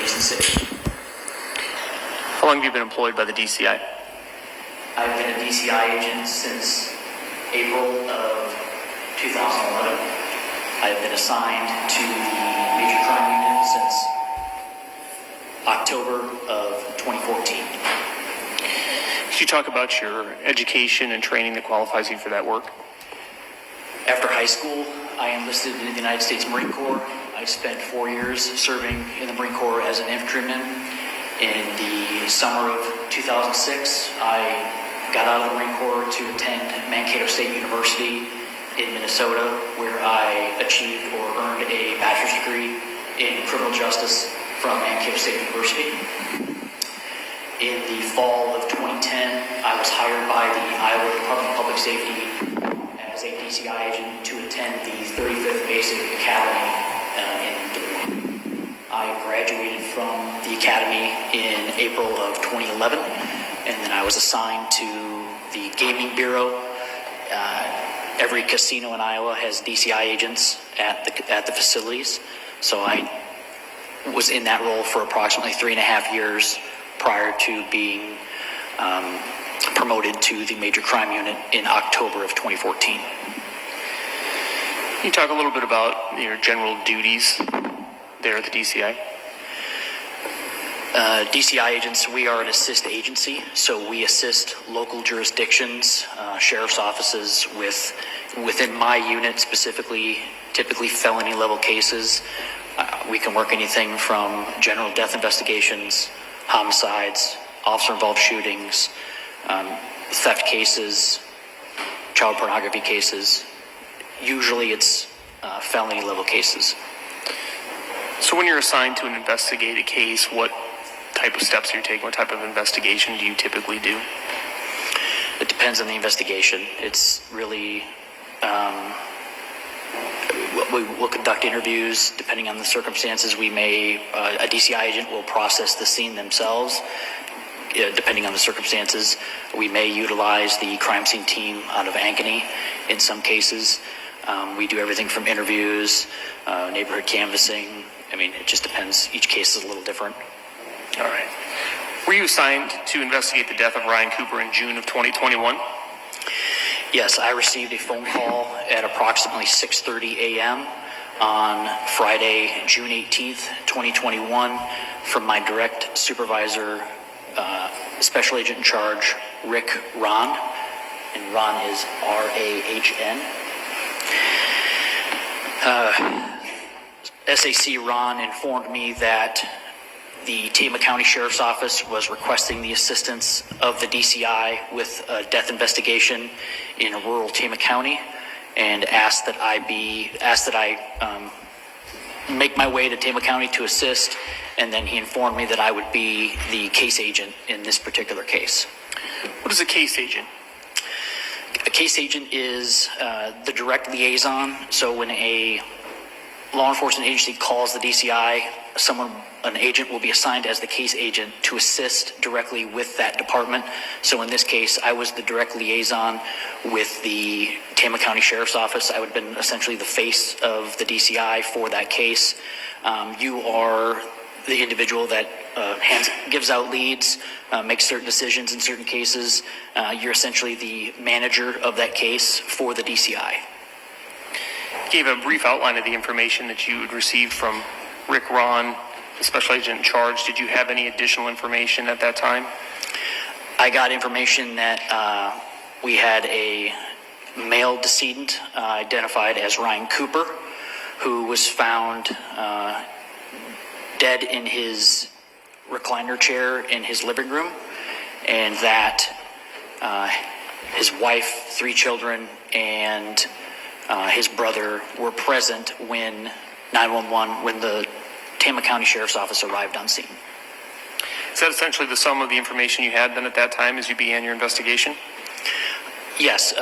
released and safe. How long have you been employed by the DCI? I've been a DCI agent since April of 2011. I've been assigned to the Major Crime Unit since October of 2014. Could you talk about your education and training that qualifies you for that work? After high school, I enlisted in the United States Marine Corps. I spent 4 years serving in the Marine Corps as an infantryman. In the summer of 2006, I got out of the Marine Corps to attend Mankato State University in Minnesota, where I achieved or earned a bachelor's degree in criminal justice from Mankato State University. In the fall of 2010, I was hired by the Iowa Department of Public Safety as a DCI agent to attend the 35th Basic Academy in Des Moines. I graduated from the academy in April of 2011, and then I was assigned to the Gaming Bureau. Every casino in Iowa has DCI agents at the facilities, so I was in that role for approximately 3.5 years prior to being promoted to the Major Crime Unit in October of 2014. Can you talk a little bit about your general duties there at the DCI? DCI agents, we are an assist agency, so we assist local jurisdictions, sheriff's offices within my unit specifically, typically felony level cases. We can work anything from general death investigations, homicides, officer-involved shootings, theft cases, child pornography cases. Usually it's felony level cases. So when you're assigned to investigate a case, what type of steps are you taking? What type of investigation do you typically do? It depends on the investigation. It's really, we'll conduct interviews. Depending on the circumstances, a DCI agent will process the scene themselves. Depending on the circumstances, we may utilize the crime scene team out of Ankeny in some cases. We do everything from interviews, neighborhood canvassing. I mean, it just depends. Each case is a little different. All right. Were you assigned to investigate the death of Ryan Cooper in June of 2021? Yes, I received a phone call at approximately 6:30 a.m. on Friday, June 18th, 2021, from my direct supervisor, Special Agent in Charge, Rick Ron, and Ron is R-A-H-N. SAC Ron informed me that the Tama County Sheriff's Office was requesting the assistance of the DCI with a death investigation in rural Tama County, and asked that I make my way to Tama County to assist. And then he informed me that I would be the case agent in this particular case. What is a case agent? A case agent is the direct liaison. So when a law enforcement agency calls the DCI, an agent will be assigned as the case agent to assist directly with that department. So in this case, I was the direct liaison with the Tama County Sheriff's Office. I would have been essentially the face of the DCI for that case. You are the individual that gives out leads, makes certain decisions in certain cases. You're essentially the manager of that case for the DCI. You gave a brief outline of the information that you had received from Rick Ron, the Special Agent in Charge. Did you have any additional information at that time? I got information that we had a male decedent identified as Ryan Cooper, who was found dead in his recliner chair in his living room, and that his wife, 3 children, and his brother were present when the Tama County Sheriff's Office arrived on scene. Is that essentially the sum of the information you had then at that time as you began your investigation? Yes,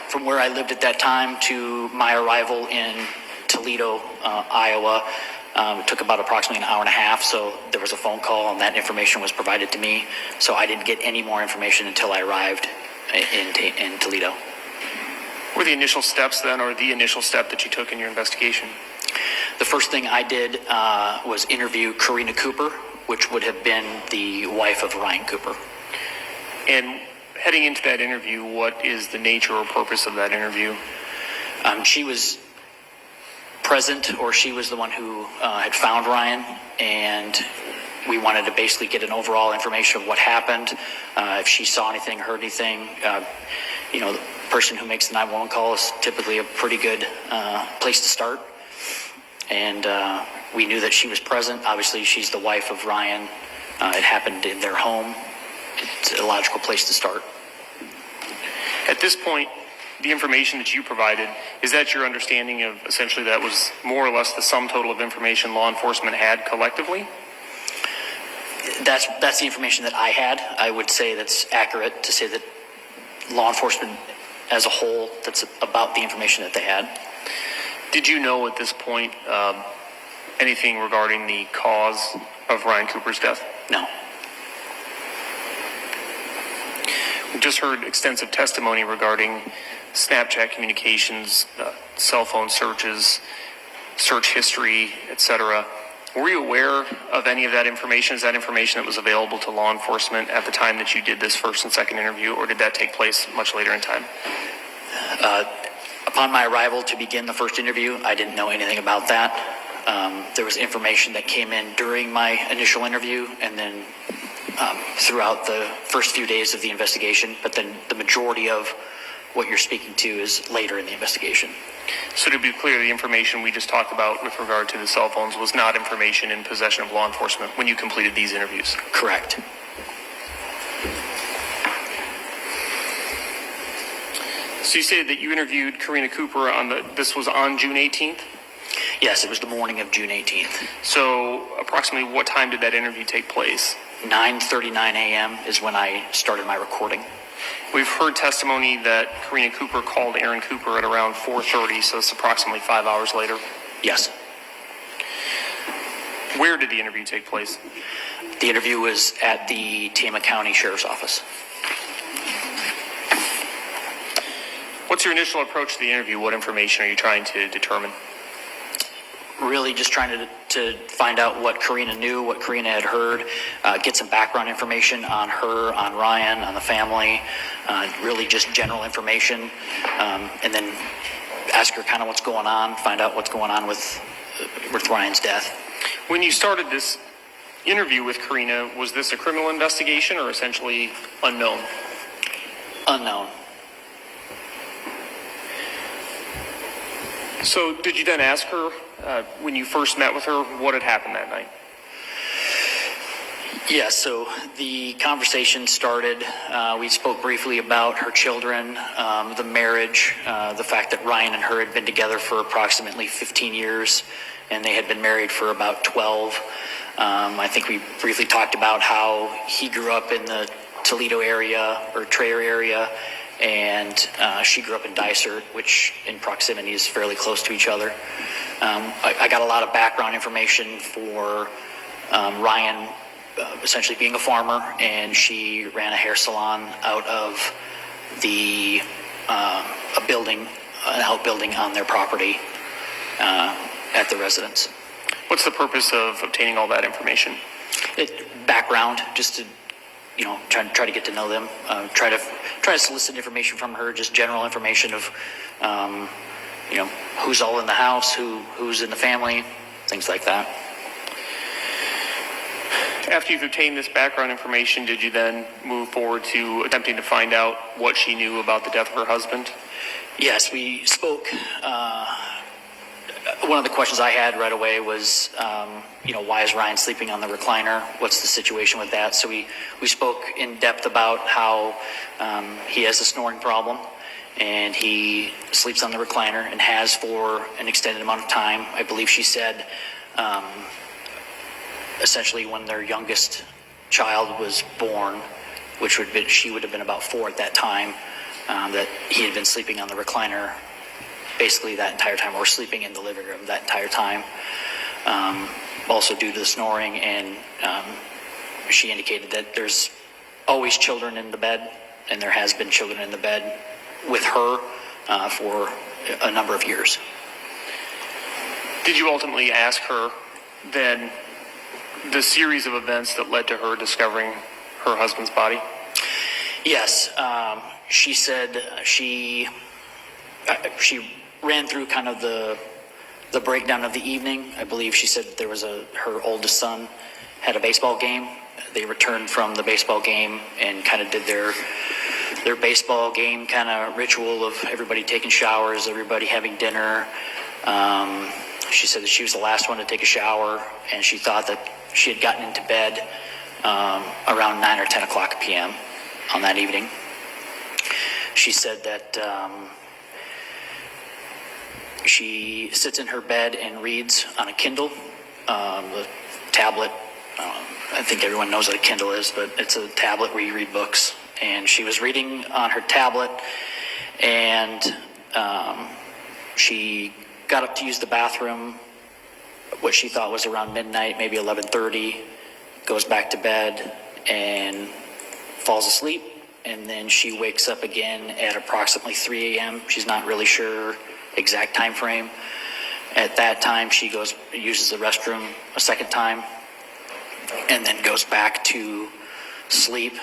from where I lived at that time to my arrival in Toledo, Iowa, it took about approximately an hour and a half, so there was a phone call and that information was provided to me. So I didn't get any more information until I arrived in Toledo. What were the initial steps then, or the initial step that you took in your investigation? The first thing I did was interview Karina Cooper, which would have been the wife of Ryan Cooper. And heading into that interview, what is the nature or purpose of that interview? She was present, or she was the one who had found Ryan, and we wanted to basically get an overall information of what happened, if she saw anything, heard anything. The person who makes the 911 call is typically a pretty good place to start. And we knew that she was present. Obviously, she's the wife of Ryan. It happened in their home. It's a logical place to start. At this point, the information that you provided, is that your understanding of essentially that was more or less the sum total of information law enforcement had collectively? That's the information that I had. I would say that's accurate to say that law enforcement as a whole, that's about the information that they had. Did you know at this point anything regarding the cause of Ryan Cooper's death? No. We just heard extensive testimony regarding Snapchat communications, cell phone searches, search history, etc. Were you aware of any of that information? Is that information that was available to law enforcement at the time that you did this first and second interview, or did that take place much later in time? Upon my arrival to begin the first interview, I didn't know anything about that. There was information that came in during my initial interview and then throughout the first few days of the investigation, but then the majority of what you're speaking to is later in the investigation. So to be clear, the information we just talked about with regard to the cell phones was not information in possession of law enforcement when you completed these interviews? Correct. So you stated that you interviewed Karina Cooper this was on June 18th? Yes, it was the morning of June 18th. So approximately what time did that interview take place? 9:39 a.m. is when I started my recording. We've heard testimony that Karina Cooper called Aaron Cooper at around 4:30, so it's approximately 5 hours later. Yes. Where did the interview take place? The interview was at the Tama County Sheriff's Office. What's your initial approach to the interview? What information are you trying to determine? Really just trying to find out what Karina knew, what Karina had heard, get some background information on her, on Ryan, on the family, really just general information, and then ask her kind of what's going on, find out what's going on with Ryan's death. When you started this interview with Karina, was this a criminal investigation or essentially unknown? Unknown. So did you then ask her, when you first met with her, what had happened that night? Yes, so the conversation started, we spoke briefly about her children, the marriage, the fact that Ryan and her had been together for approximately 15 years, and they had been married for about 12. I think we briefly talked about how he grew up in the Toledo area, or Traer area, and she grew up in Dysart, which in proximity is fairly close to each other. I got a lot of background information for Ryan essentially being a farmer, and she ran a hair salon out of the an outbuilding on their property at the residence. What's the purpose of obtaining all that information? Background, just to try to get to know them, try to solicit information from her, just general information of who's all in the house, who's in the family, things like that. After you've obtained this background information, did you then move forward to attempting to find out what she knew about the death of her husband? Yes, we spoke. One of the questions I had right away was, why is Ryan sleeping on the recliner? What's the situation with that? So we spoke in depth about how he has a snoring problem, and he sleeps on the recliner and has for an extended amount of time. I believe she said essentially when their youngest child was born, which she would have been about 4 at that time, that he had been sleeping on the recliner basically that entire time, or sleeping in the living room that entire time, also due to the snoring. And she indicated that there's always children in the bed, and there has been children in the bed with her for a number of years. Did you ultimately ask her then the series of events that led to her discovering her husband's body? Yes, she said she ran through kind of the breakdown of the evening. I believe she said that there was her oldest son had a baseball game. They returned from the baseball game and kind of did their baseball game kind of ritual of everybody taking showers, everybody having dinner. She said that she was the last one to take a shower, and she thought that she had gotten into bed around 9 or 10 o'clock p.m. on that evening. She said that she sits in her bed and reads on a Kindle, the tablet. I think everyone knows what a Kindle is, but it's a tablet where you read books. And she was reading on her tablet, and she got up to use the bathroom, what she thought was around midnight, maybe 11:30, goes back to bed and falls asleep. And then she wakes up again at approximately 3 a.m. She's not really sure exact time frame. At that time, she uses the restroom a second time, and then goes back to sleep.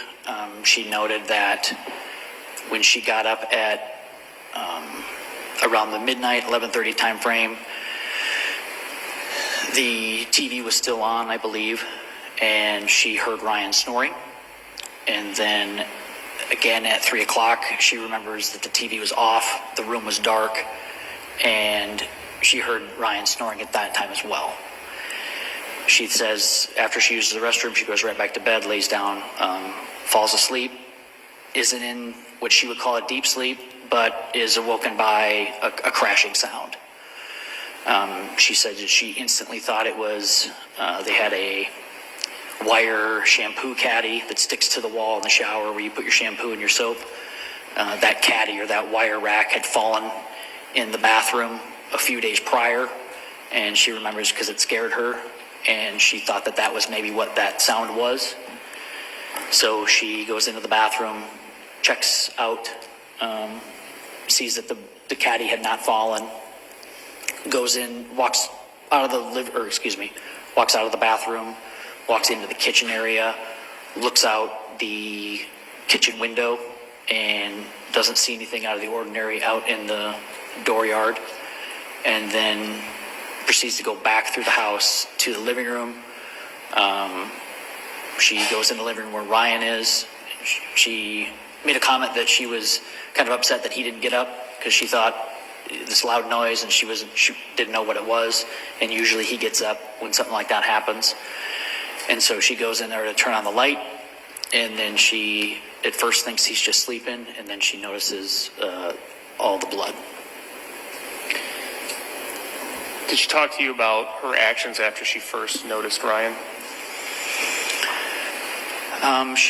She noted that when she got up at around the midnight 11:30 time frame, the TV was still on, I believe, and she heard Ryan snoring. And then again at 3 o'clock, she remembers that the TV was off, the room was dark, and she heard Ryan snoring at that time as well. She says after she uses the restroom, she goes right back to bed, lays down, falls asleep, isn't in what she would call a deep sleep, but is awoken by a crashing sound. She said that she instantly thought it was, they had a wire shampoo caddy that sticks to the wall in the shower where you put your shampoo and your soap. That caddy or that wire rack had fallen in the bathroom a few days prior, and she remembers because it scared her, and she thought that that was maybe what that sound was. So she goes into the bathroom, checks out, sees that the caddy had not fallen, goes in, walks out of the bathroom, walks into the kitchen area, looks out the kitchen window, and doesn't see anything out of the ordinary out in the dooryard, and then proceeds to go back through the house to the living room. She goes in the living room where Ryan is. She made a comment that she was kind of upset that he didn't get up because she thought this loud noise, and she didn't know what it was, and usually he gets up when something like that happens. And so she goes in there to turn on the light, and then she at first thinks he's just sleeping, and then she notices all the blood. Did she talk to you about her actions after she first noticed Ryan?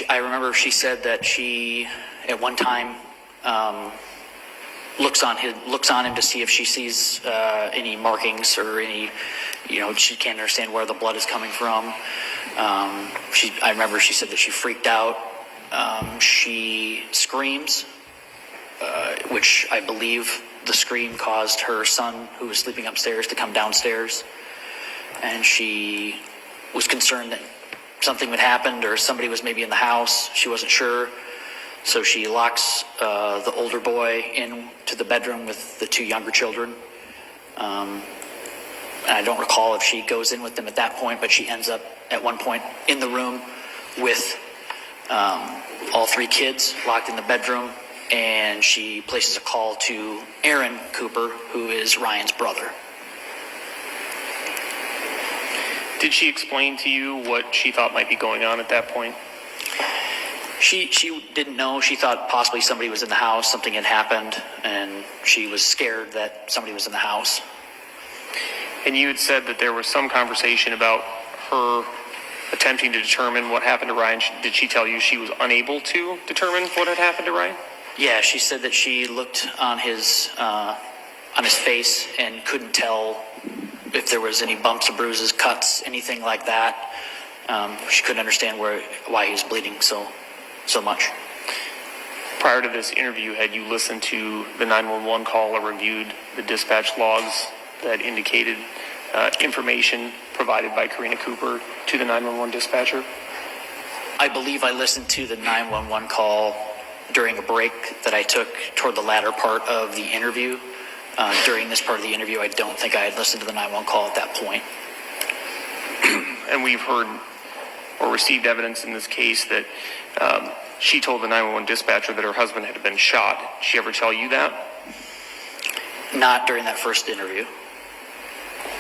I remember she said that she, at one time, looks on him to see if she sees any markings or any, she can't understand where the blood is coming from. I remember she said that she freaked out. She screams, which I believe the scream caused her son, who was sleeping upstairs, to come downstairs. And she was concerned that something had happened or somebody was maybe in the house. She wasn't sure. So she locks the older boy into the bedroom with the two younger children. And I don't recall if she goes in with them at that point, but she ends up at one point in the room with all three kids locked in the bedroom, and she places a call to Ehemann Cooper, who is Ryan's brother. Did she explain to you what she thought might be going on at that point? She didn't know. She thought possibly somebody was in the house, something had happened, and she was scared that somebody was in the house. And you had said that there was some conversation about her attempting to determine what happened to Ryan. Did she tell you she was unable to determine what had happened to Ryan? Yeah, she said that she looked on his face and couldn't tell if there was any bumps or bruises, cuts, anything like that. She couldn't understand why he was bleeding so much. Prior to this interview, had you listened to the 911 call or reviewed the dispatch logs that indicated information provided by Karina Cooper to the 911 dispatcher? I believe I listened to the 911 call during a break that I took toward the latter part of the interview. During this part of the interview, I don't think I had listened to the 911 call at that point. And we've heard or received evidence in this case that she told the 911 dispatcher that her husband had been shot. Did she ever tell you that? Not during that first interview.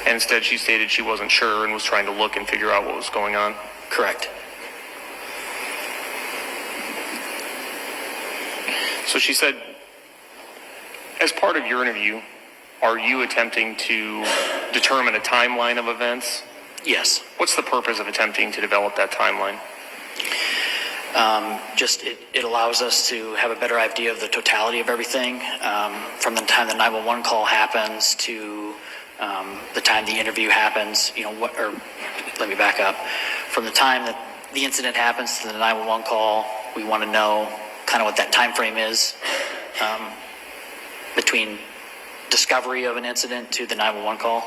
And instead she stated she wasn't sure and was trying to look and figure out what was going on? Correct. So she said, as part of your interview, are you attempting to determine a timeline of events? Yes. What's the purpose of attempting to develop that timeline? It allows us to have a better idea of the totality of everything, from the time the 911 call happens to the time the interview happens. Let me back up. From the time that the incident happens to the 911 call, we want to know kind of what that time frame is between discovery of an incident to the 911 call.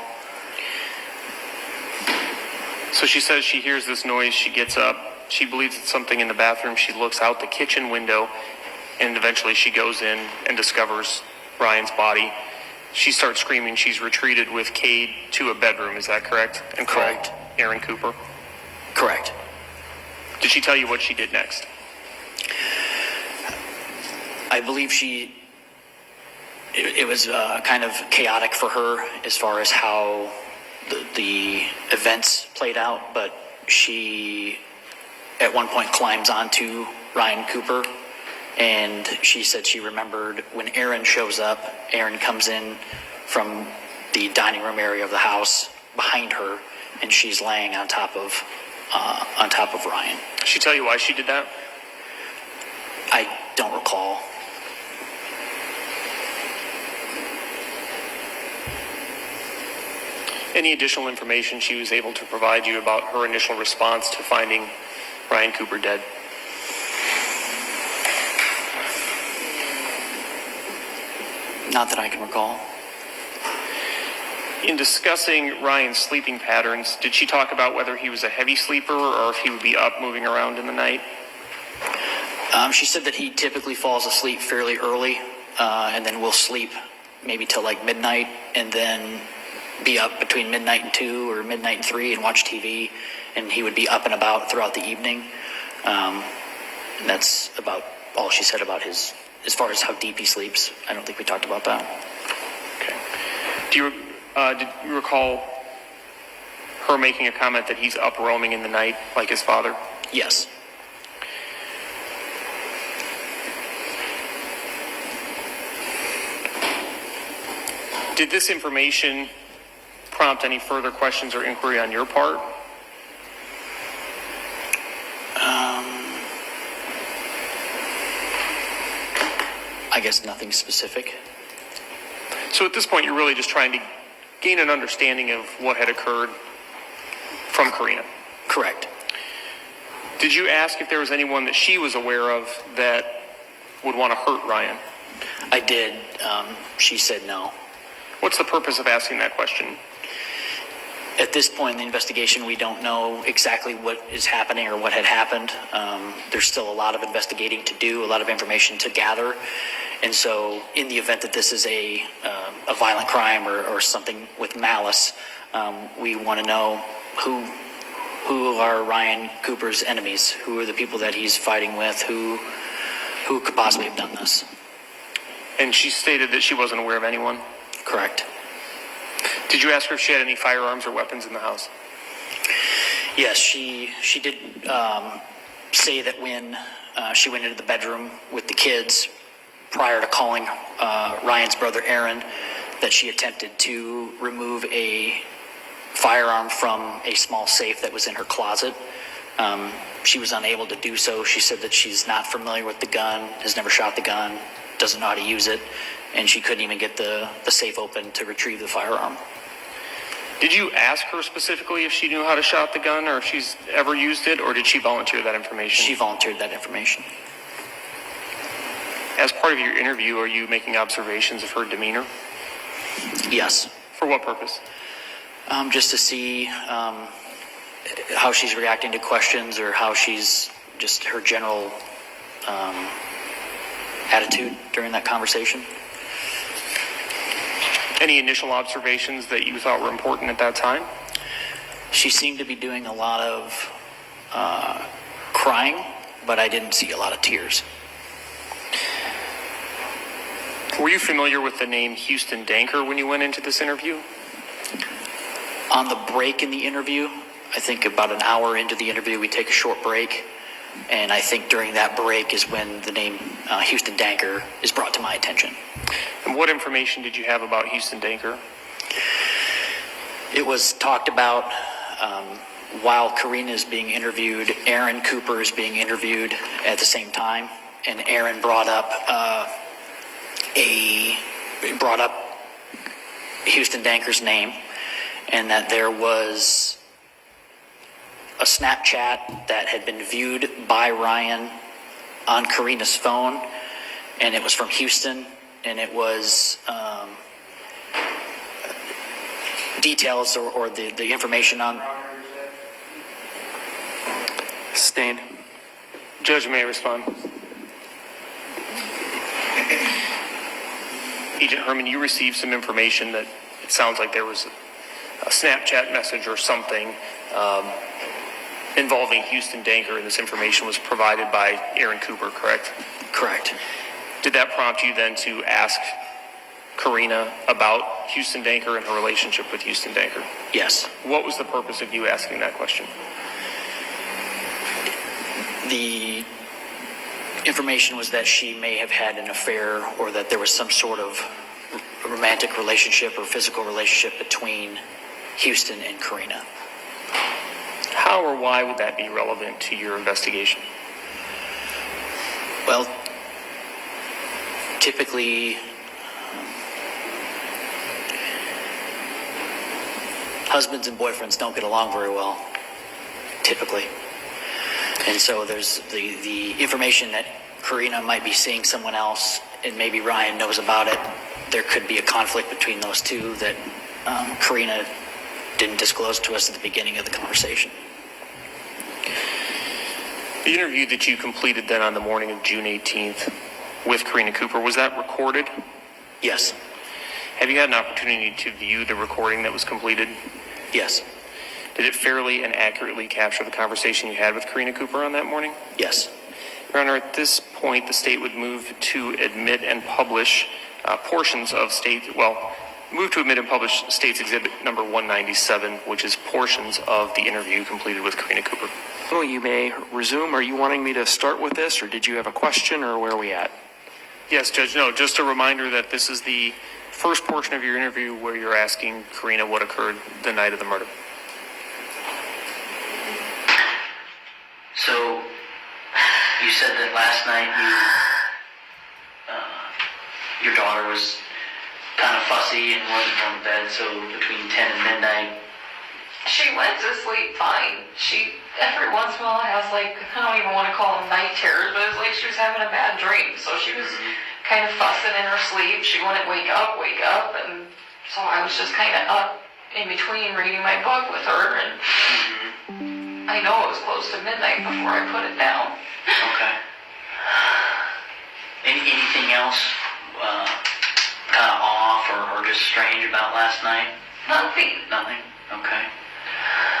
So she says she hears this noise, she gets up, she believes it's something in the bathroom, she looks out the kitchen window, and eventually she goes in and discovers Ryan's body. She starts screaming, she's retreated with Cade to a bedroom, is that correct? And Correct. called Aaron Cooper? Correct. Did she tell you what she did next? I believe it was kind of chaotic for her as far as how the events played out, but she at one point climbs onto Ryan Cooper, and she said she remembered when Aaron shows up. Aaron comes in from the dining room area of the house behind her, and she's laying on top of Ryan. Did she tell you why she did that? I don't recall. Any additional information she was able to provide you about her initial response to finding Ryan Cooper dead? Not that I can recall. In discussing Ryan's sleeping patterns, did she talk about whether he was a heavy sleeper or if he would be up moving around in the night? She said that he typically falls asleep fairly early, and then will sleep maybe till like midnight, and then be up between midnight and 2 or midnight and 3 and watch TV, and he would be up and about throughout the evening. And that's about all she said about his, as far as how deep he sleeps. I don't think we talked about that. Okay. Did you recall her making a comment that he's up roaming in the night like his father? Yes. Did this information prompt any further questions or inquiry on your part? I guess nothing specific. So at this point, you're really just trying to gain an understanding of what had occurred from Karina. Correct. Did you ask if there was anyone that she was aware of that would want to hurt Ryan? I did. She said no. What's the purpose of asking that question? At this point in the investigation, we don't know exactly what is happening or what had happened. There's still a lot of investigating to do, a lot of information to gather. And so in the event that this is a violent crime or something with malice, we want to know who are Ryan Cooper's enemies, who are the people that he's fighting with, who could possibly have done this. And she stated that she wasn't aware of anyone? Correct. Did you ask her if she had any firearms or weapons in the house? Yes, she did say that when she went into the bedroom with the kids prior to calling Ryan's brother Aaron, that she attempted to remove a firearm from a small safe that was in her closet. She was unable to do so. She said that she's not familiar with the gun, has never shot the gun, doesn't know how to use it, and she couldn't even get the safe open to retrieve the firearm. Did you ask her specifically if she knew how to shoot the gun or if she's ever used it, or did she volunteer that information? She volunteered that information. As part of your interview, are you making observations of her demeanor? Yes. For what purpose? Just to see how she's reacting to questions or how she's just her general attitude during that conversation. Any initial observations that you thought were important at that time? She seemed to be doing a lot of crying, but I didn't see a lot of tears. Were you familiar with the name Huston Danker when you went into this interview? On the break in the interview, I think about an hour into the interview, we take a short break. And I think during that break is when the name Huston Danker is brought to my attention. And what information did you have about Huston Danker? It was talked about while Karina is being interviewed, Ehemann Cooper is being interviewed at the same time. And Ehemann brought up Huston Danker's name, and that there was a Snapchat that had been viewed by Ryan on Karina's phone, and it was from Houston, and it was details or the information on. Sustained. Judge may respond. Agent Herman, you received some information that it sounds like there was a Snapchat message or something involving Huston Danker, and this information was provided by Ehemann Cooper, correct? Correct. Did that prompt you then to ask Karina about Huston Danker and her relationship with Huston Danker? Yes. What was the purpose of you asking that question? The information was that she may have had an affair or that there was some sort of romantic relationship or physical relationship between Huston and Karina. How or why would that be relevant to your investigation? Well, typically, husbands and boyfriends don't get along very well, typically. And so there's the information that Karina might be seeing someone else and maybe Ryan knows about it. There could be a conflict between those two that Karina didn't disclose to us at the beginning of the conversation. The interview that you completed then on the morning of June 18th with Karina Cooper, was that recorded? Yes. Have you had an opportunity to view the recording that was completed? Yes. Did it fairly and accurately capture the conversation you had with Karina Cooper on that morning? Yes. Your Honor, at this point, the state would move to admit and publish portions of move to admit and publish State's Exhibit number 197, which is portions of the interview completed with Karina Cooper. Well, you may resume. Are you wanting me to start with this, or did you have a question, or where are we at? Yes, Judge. No, just a reminder that this is the first portion of your interview where you're asking Karina what occurred the night of the murder. So, you said that last night your daughter was kind of fussy and wasn't going to bed, so between 10 and midnight. She went to sleep fine. She, every once in a while, has I don't even want to call them night terrors, but it was like she was having a bad dream. So she was kind of fussing in her sleep. She wouldn't wake up, and so I was just kind of up in between reading my book with her, and I know it was close to midnight before I put it down. Okay. Anything else kind of off or just strange about last night? Nothing. Nothing? Okay.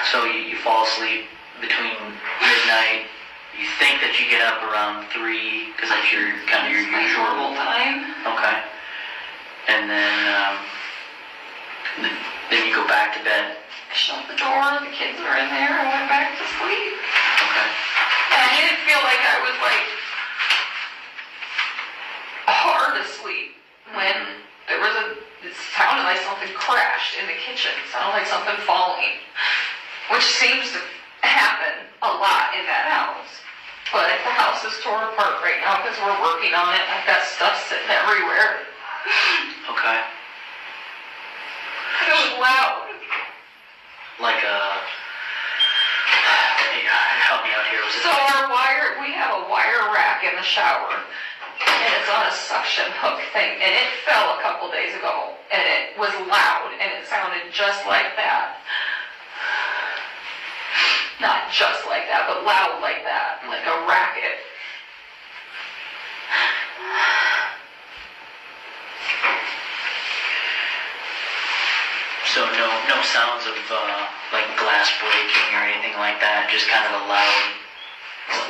So you fall asleep between midnight. You think that you get up around 3 because that's your usual time. Okay. And then you go back to bed. I shut the door. The kids are in there. I went back to sleep. Okay. And I didn't feel like I was hard asleep when there was it sounded like something crashed in the kitchen. It sounded like something falling, which seems to happen a lot in that house. But the house is torn apart right now because we're working on it. I've got stuff sitting everywhere. Okay. It was loud. Like help me out here. Was it So we have a wire rack in the shower, and it's on a suction hook thing, and it fell a couple days ago. and it was loud, and it sounded just like that. Not just like that, but loud like that, like a racket. So no sounds of like glass breaking or anything like that, just kind of a loud,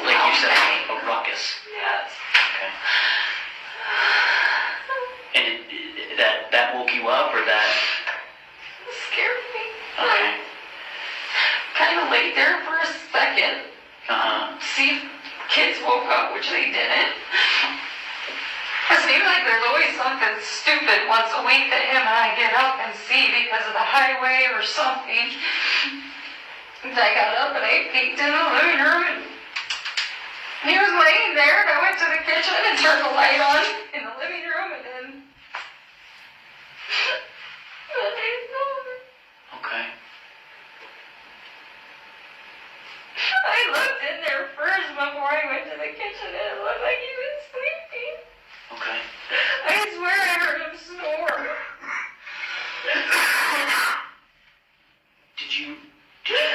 like you said, a ruckus. Yes. Okay. And that woke you up, or that? It scared me. Okay. Kind of laid there for a second. See if kids woke up, which they didn't. It seems like there's always something stupid once a week that him and I get up and see because of the highway or something. And I got up and I peeked in the living room and he was laying there, and I went to the kitchen and turned the light on in the living room, and then Okay. I looked in there first before I went to the kitchen, and it looked like he was sleeping. Okay. I swear I heard him snore. Did you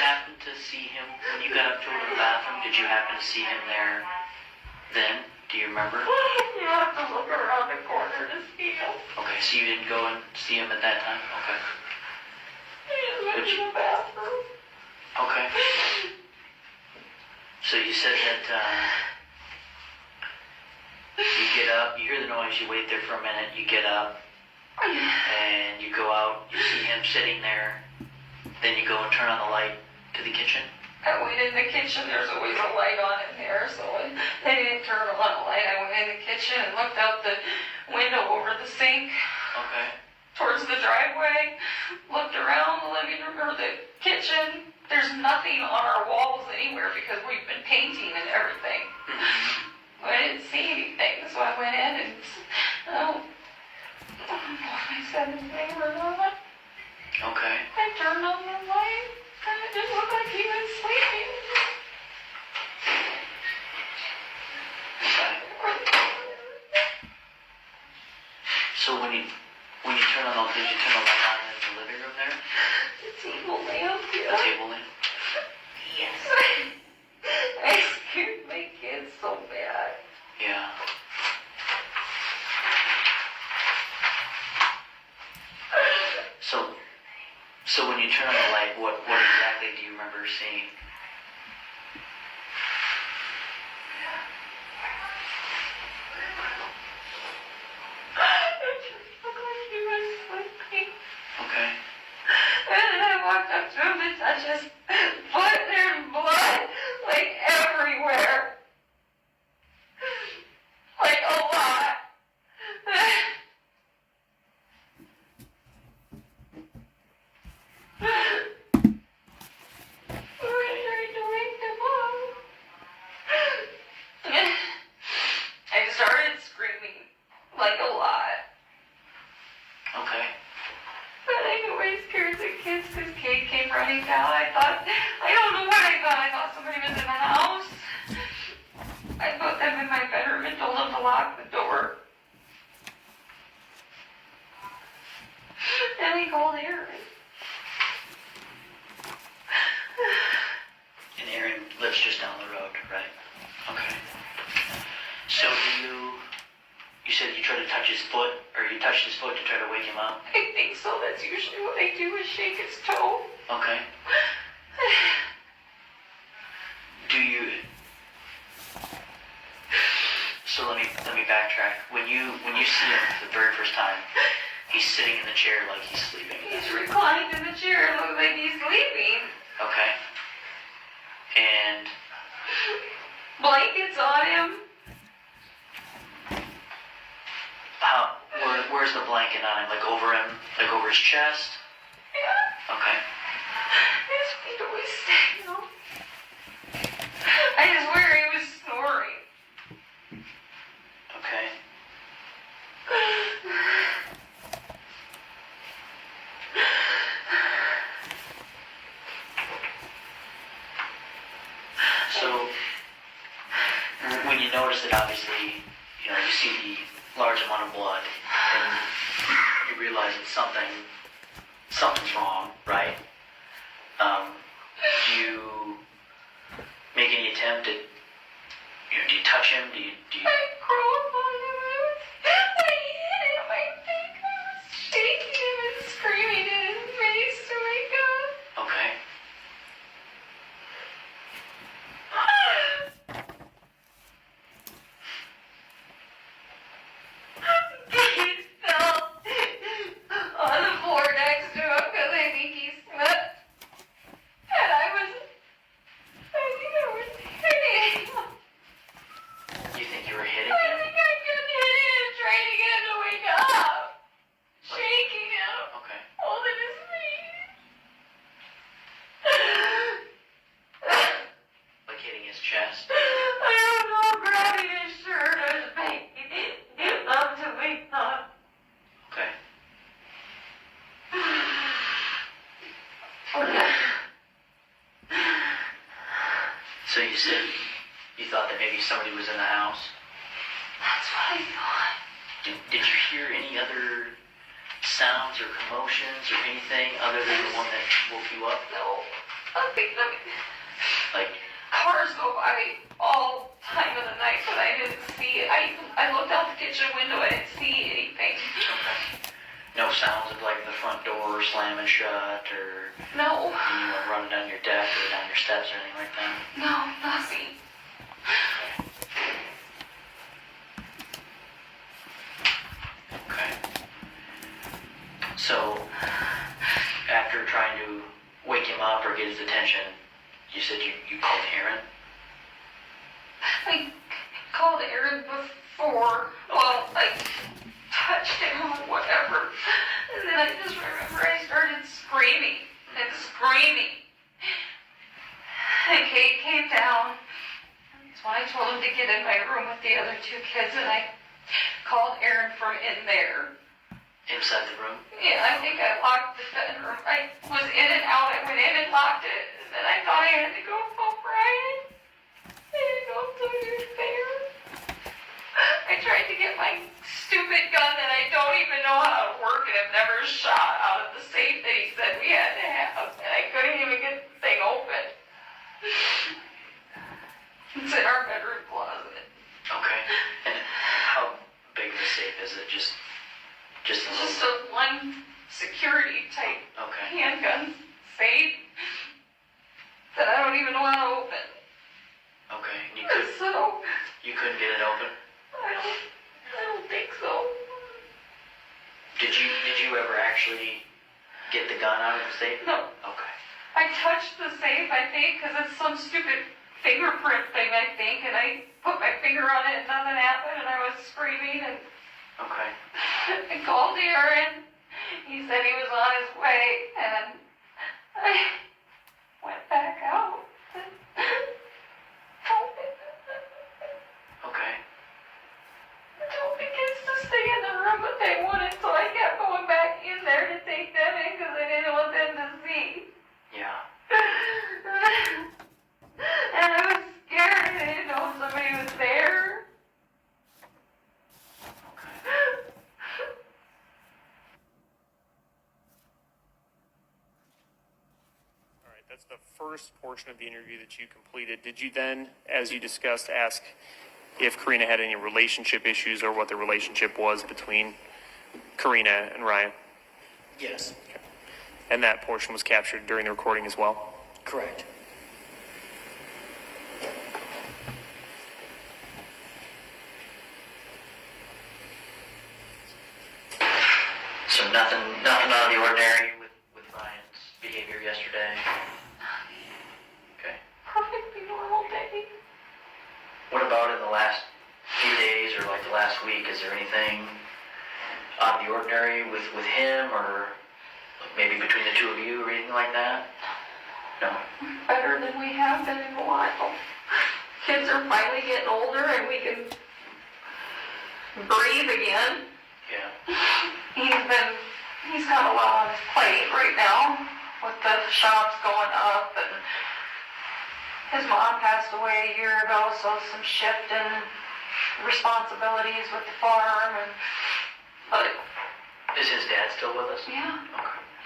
happen to see him when you got up to go to the bathroom? Did you happen to see him there then? Do you remember? You have to look around the corner to see him. Okay, so you didn't go and see him at that time? Okay. He just went to the bathroom. Okay. So you said that you get up, you hear the noise, you wait there for a minute, you get up, and you go out, you see him sitting there, then you go and turn on the light to the kitchen? I went in the kitchen, there's always a light on in there, so they didn't turn on the light. I went in the kitchen and looked out the window over the sink Okay. towards the driveway, looked around the living room or the kitchen. There's nothing on our walls anywhere because we've been painting and everything. I didn't see anything, so I went in and I don't know if I said his name or not. Okay. I turned on the light and it just looked like he was sleeping. Okay. So when you turn on the, did you turn the light on in the living room there? The table lamp, The yeah. table lamp? Yes. I scared my kids so bad. Yeah. So when you turn on the light, what exactly do you remember seeing? It just looked like he was sleeping. Okay. And then I walked up to him and touched his foot. There's blood, like, everywhere. Like, a lot. I tried to wake him up. I started screaming, like, a lot. Okay. But I knew I scared the kids because Kate came running down. I don't know what I thought. I thought somebody was in the house. I put them in my bedroom and told them to lock the door. Then we called Aaron. And Aaron lives just down the road, right? Okay. So you said you tried to touch his foot, or you touched his foot to try to wake him up? I think so. That's usually what I do is shake his toe. Okay. So let me backtrack. When you see him the very first time, he's sitting in the chair like he's sleeping. He's reclined in the chair and looks like he's sleeping. Okay. And Blankets on him. where's the blanket on him? Like over him? Like over his chest? Yeah. Okay. His feet always staying up. I swear he was snoring. Okay. So when you notice it, obviously, you see large amount of blood, and you realize that something's wrong, right? Do you make any attempt at, do you touch him? Do you? I crawled on him. I hit him. I think I was shaking him and screaming in his face to wake up. Okay. He fell on the floor next to him because I think he slipped. And I think I was hitting him. You think you were hitting I him? think I could hit him trying to get him to wake up. Shaking him. Okay. Holding his feet. Like hitting his chest? I don't know, grabbing his shirt or his making him up to wake up. Okay. So you said you thought that maybe somebody was in the house? That's what I thought. Did you hear any other sounds or commotions or anything other than the one that woke you up? No, nothing. Like, Cars go by all time of the night, but I didn't see it. I looked out the kitchen window. I didn't see anything. okay. No sounds of like the front door slamming shut or No, anyone running down your deck or down your steps or anything like that? no, nothing. Okay. So, after trying to wake him up or get his attention, you said you called Aaron? I called Aaron before. Well, I touched him or whatever. And then I just remember I started screaming and screaming. And Kate came down. That's when I told him to get in my room with the other two kids, and I called Aaron from in there. Inside the room? Yeah, I think I locked the bedroom. I was in and out. I went in and locked it. And then I thought I had to go phone Brian. I had to go so he was there. I tried to get my stupid gun that I don't even know how to work and have never shot out of the safe that he said we had to have. And I couldn't even get the thing open. It's in our bedroom closet. Okay. And how big of a safe is it? Just a little? Just a one security type Okay. handgun safe that I don't even know how to open. Okay. And So, you couldn't get it open? I don't think so. Did you ever actually get the gun out of the safe? No. Okay. I touched the safe, I think, because it's some stupid fingerprint thing, I think, and I put my finger on it and nothing happened, and I was screaming, and Okay. I called Aaron. He said he was on his way, and I went back out. Okay. I told the kids to stay in the room, but they wouldn't, so I kept going back in there to take them in because I didn't want them to see. Yeah. And I was scared. I didn't know if somebody was there. All right, that's the first portion of the interview that you completed. Did you then, as you discussed, ask if Karina had any relationship issues or what the relationship was between Karina and Ryan? Yes. And that portion was captured during the recording as well? Correct. So nothing out of the ordinary with Ryan's behavior yesterday? Okay. Perfectly normal day. What about in the last few days or like the last week? Is there anything out of the ordinary with him or maybe between the two of you or anything like that? No? Better than we have been in a while. Kids are finally getting older and we can breathe again. Yeah. He's got a lot on his plate right now with the shops going up, and his mom passed away a year ago, so some shifting responsibilities with the farm, but Is his dad still with us? yeah,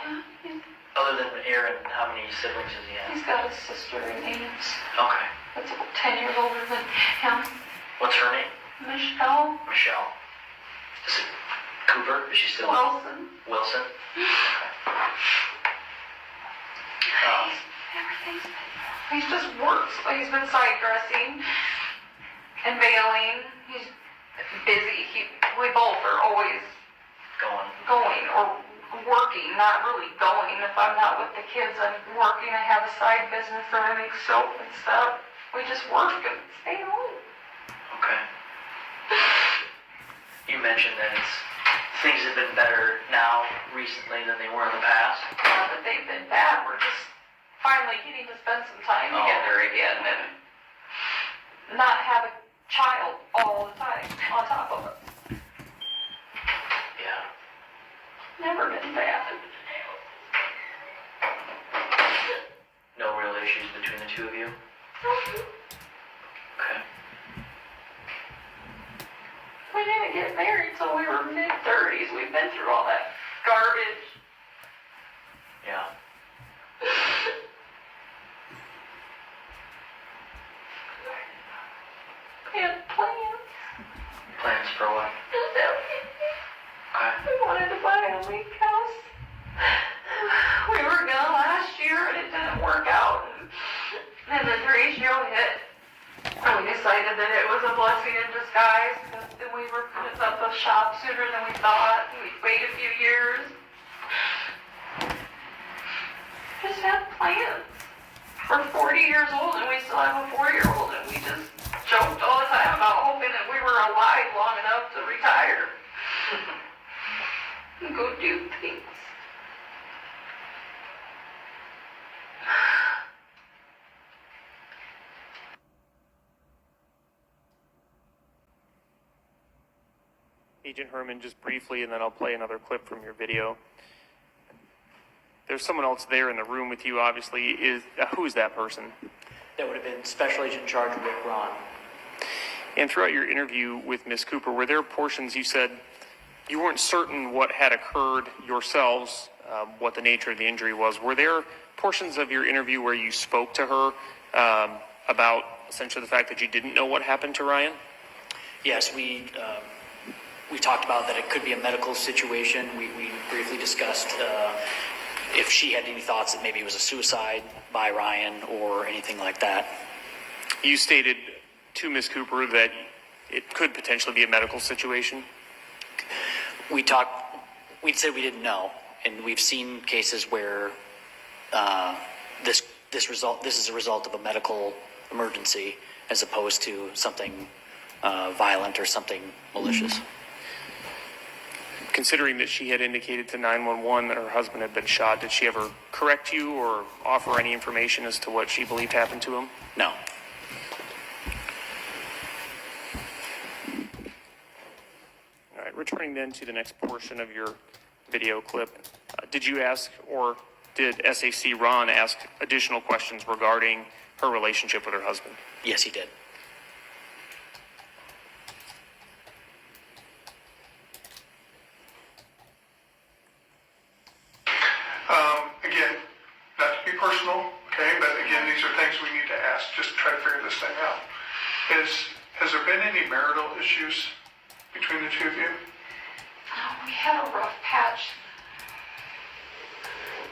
Okay. yeah, Other than Aaron, how many siblings does he have? he's got a sister in Ames Okay. that's about 10 years older than him, What's her name? Michelle Michelle. Is it Cooper? Is she still? Wilson. Wilson? Okay. Everything's he just works, but he's been side dressing and bailing. He's busy. We both are always going or working, not really going. If I'm not with the kids, I'm working. I have a side business that I make soap and stuff. We just work and stay home. Okay. You mentioned that things have been better now recently than they were in the past. Not that they've been bad. We're just finally getting to spend some time together again and not have a child all the time on top of us. Yeah. Never been bad. No real issues between the two of you? Okay. We didn't get married till we were mid-30s. We've been through all that garbage. Yeah. We had plans. Plans for what? Okay. We wanted to buy a lake house. We were gonna last year and it didn't work out. And then the ratio hit. And we decided that it was a blessing in disguise because we were putting up a shop sooner than we thought. We'd wait a few years. Just had plans. We're 40 years old and we still have a 4-year-old, and we just joked all the time about hoping that we were alive long enough to retire. And go do things. Agent Herman, just briefly, and then I'll play another clip from your video. There's someone else there in the room with you, obviously. Who is that person? That would have been Special Agent in Charge Rick Ron. And throughout your interview with Ms. Cooper, were there portions you said you weren't certain what had occurred yourselves, what the nature of the injury was? Were there portions of your interview where you spoke to her about essentially the fact that you didn't know what happened to Ryan? Yes, we talked about that it could be a medical situation. We briefly discussed if she had any thoughts that maybe it was a suicide by Ryan or anything like that. You stated to Ms. Cooper that it could potentially be a medical situation. We'd said we didn't know, and we've seen cases where this is a result of a medical emergency as opposed to something violent or something malicious. Considering that she had indicated to 911 that her husband had been shot, did she ever correct you or offer any information as to what she believed happened to him? No. All right, returning then to the next portion of your video clip, did you ask, or did SAC Ron ask additional questions regarding her relationship with her husband? Yes, he did. Again, not to be personal, okay, but again, these are things we need to ask just to try to figure this thing out. Has there been any marital issues between the two of you? We had a rough patch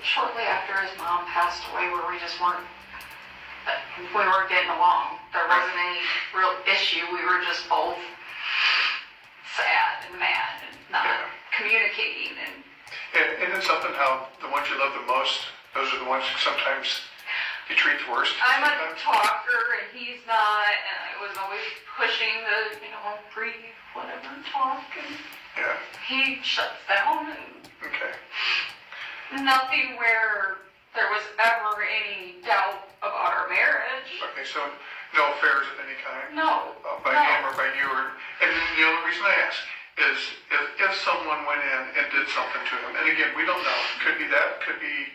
shortly after his mom passed away where we weren't getting along. There wasn't any real issue. We were just both sad and mad and not communicating. And it's something how the ones you love the most, those are the ones sometimes you treat the worst. I'm a sometimes. talker and he's not, and I was always pushing the, breathe, whatever, talk, and Yeah, he shuts down, and okay. nothing where there was ever any doubt about our marriage. Okay, so no affairs of any kind? No. By no. him or by you? And the only reason I ask is if someone went in and did something to him, and again, we don't know. Could be that, could be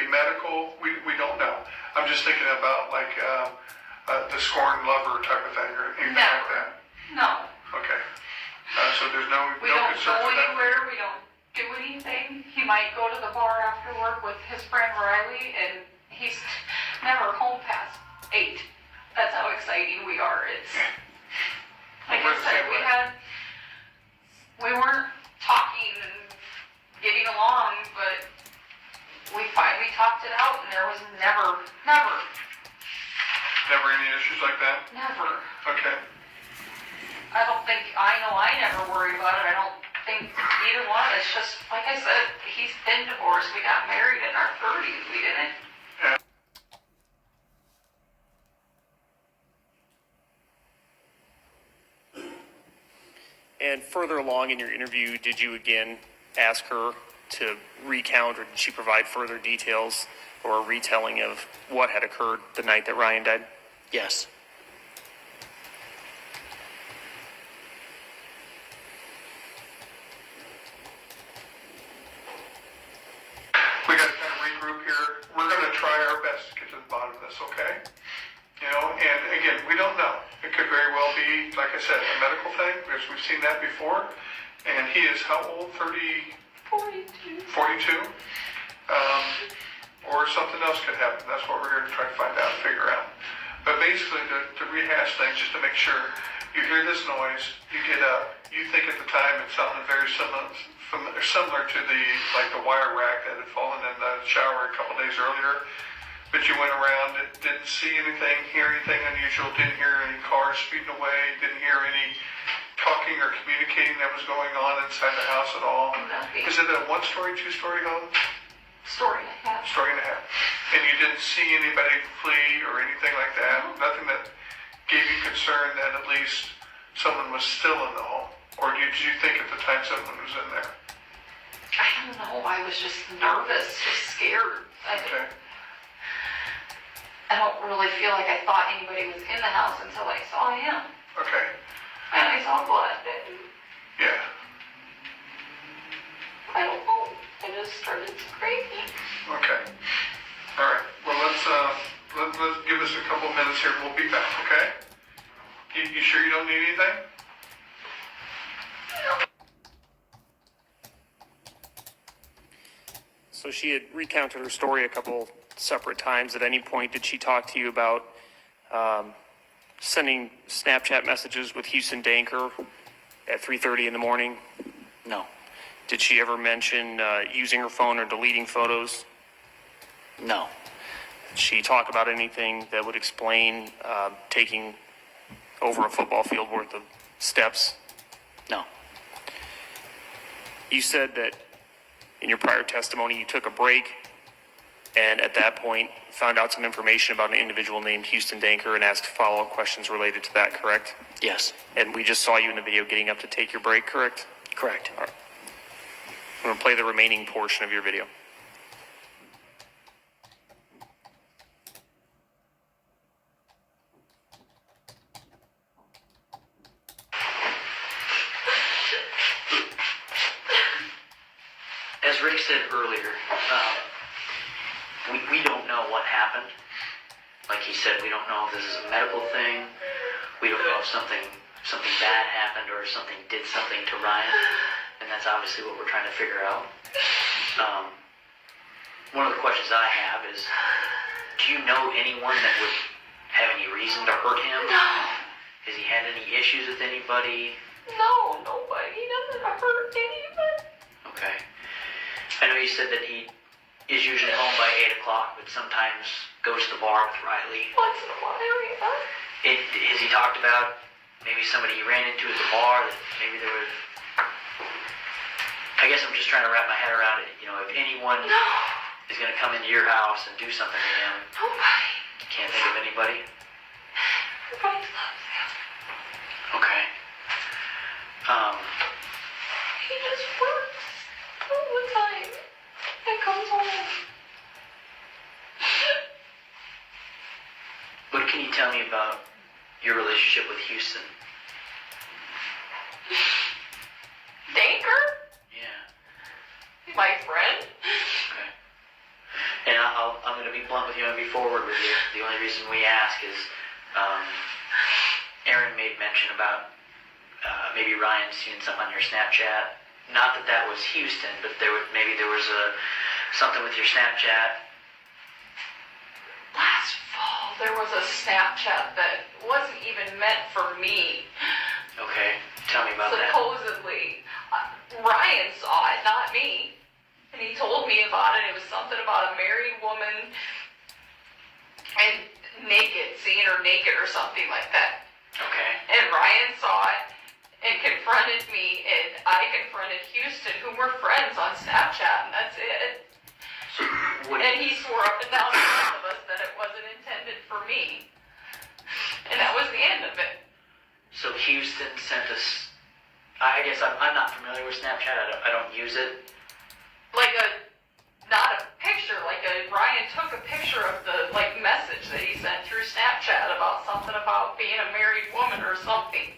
medical, we don't know. I'm just thinking about like the scorned lover type of thing or anything like that. No. Okay. So there's no We no don't concern go for that? anywhere, we don't do anything. He might go to the bar after work with his friend Riley, and he's never home past 8. That's how exciting we are. It's, like I We're the said, same way. we weren't talking and getting along, but we finally talked it out, and there was never Never any issues like that? Okay. I don't think, I know I never worried about it. I don't think either one. It's just, like I said, he's been divorced. We got married in our 30s. We didn't. And further along in your interview, did you again ask her to recount, or did she provide further details or a retelling of what had occurred the night that Ryan died? Yes. We got to kind of regroup here. We're going to try our best to get to the bottom of this, okay? You know, and again, we don't know. It could very well be, like I said, a medical thing, because we've seen that before. And he is how old? 42? Or something else could happen. That's what we're going to try to find out and figure out. But basically, to rehash things, just to make sure, you hear this noise, you get up, you think at the time it sounded very similar to the wire rack that had fallen in the shower a couple days earlier. But you went around, didn't see anything, hear anything unusual, didn't hear any cars speeding away, didn't hear any talking or communicating that was going on inside the house at all. Nothing. Is it a one-story, two-story home? Story and a half. Story and a half. And you didn't see anybody flee or anything like that? Nothing that gave you concern that at least someone was still in the home? Or did you think at the time someone was in there? I don't know. I was just nervous, just scared. Okay. I don't really feel like I thought anybody was in the house until I saw him. Okay. And I saw blood. And Yeah. I don't know. I just started screaming. Okay. All right. Well, let's give us a couple minutes here. We'll be back, okay? You sure you don't need anything? So she had recounted her story a couple separate times. At any point, did she talk to you about sending Snapchat messages with Huston Danker at 3:30 in the morning? No. Did she ever mention using her phone or deleting photos? No. Did she talk about anything that would explain taking over a football field worth of steps? No. You said that in your prior testimony you took a break and at that point found out some information about an individual named Huston Danker and asked follow-up questions related to that, correct? Yes. And we just saw you in the video getting up to take your break, correct? Correct. All right. I'm going to play the remaining portion of your video. As Rick said earlier, we don't know what happened. Like he said, we don't know if this is a medical thing. We don't know if something bad happened or if something did something to Ryan. And that's obviously what we're trying to figure out. One of the questions I have is, do you know anyone that would have any reason to hurt him? No. Has he had any issues with anybody? No, nobody. He doesn't hurt anybody. Okay. I know you said that he is usually home by 8 o'clock, but sometimes goes to the bar with Riley. Once in a while, yeah. Has he talked about maybe somebody he ran into at the bar that maybe there was... I guess I'm just trying to wrap my head around it. You know, if anyone No. is going to come into your house and do something to him, Nobody. can't think of anybody? Everybody loves him. Okay. He just works all the time and comes home. What can you tell me about your relationship with Huston? Danker? Yeah. My friend? Okay. And I'm going to be blunt with you and be forward with you. The only reason we ask is Aaron made mention about maybe Ryan seen something on your Snapchat. Not that that was Houston, but maybe there was something with your Snapchat. Last fall, there was a Snapchat that wasn't even meant for me. Okay, tell me about that. Supposedly, Ryan saw it, not me. And he told me about it. It was something about a married woman and seeing her naked or something like that. Okay. And Ryan saw it and confronted me, and I confronted Houston, who were friends on Snapchat, and that's it. So, And he swore up and down to both of us that it wasn't intended for me. And that was the end of it. so Houston sent us. I guess I'm not familiar with Snapchat. I don't use it. Not a picture, Ryan took a picture of the, message that he sent through Snapchat about something about being a married woman or something.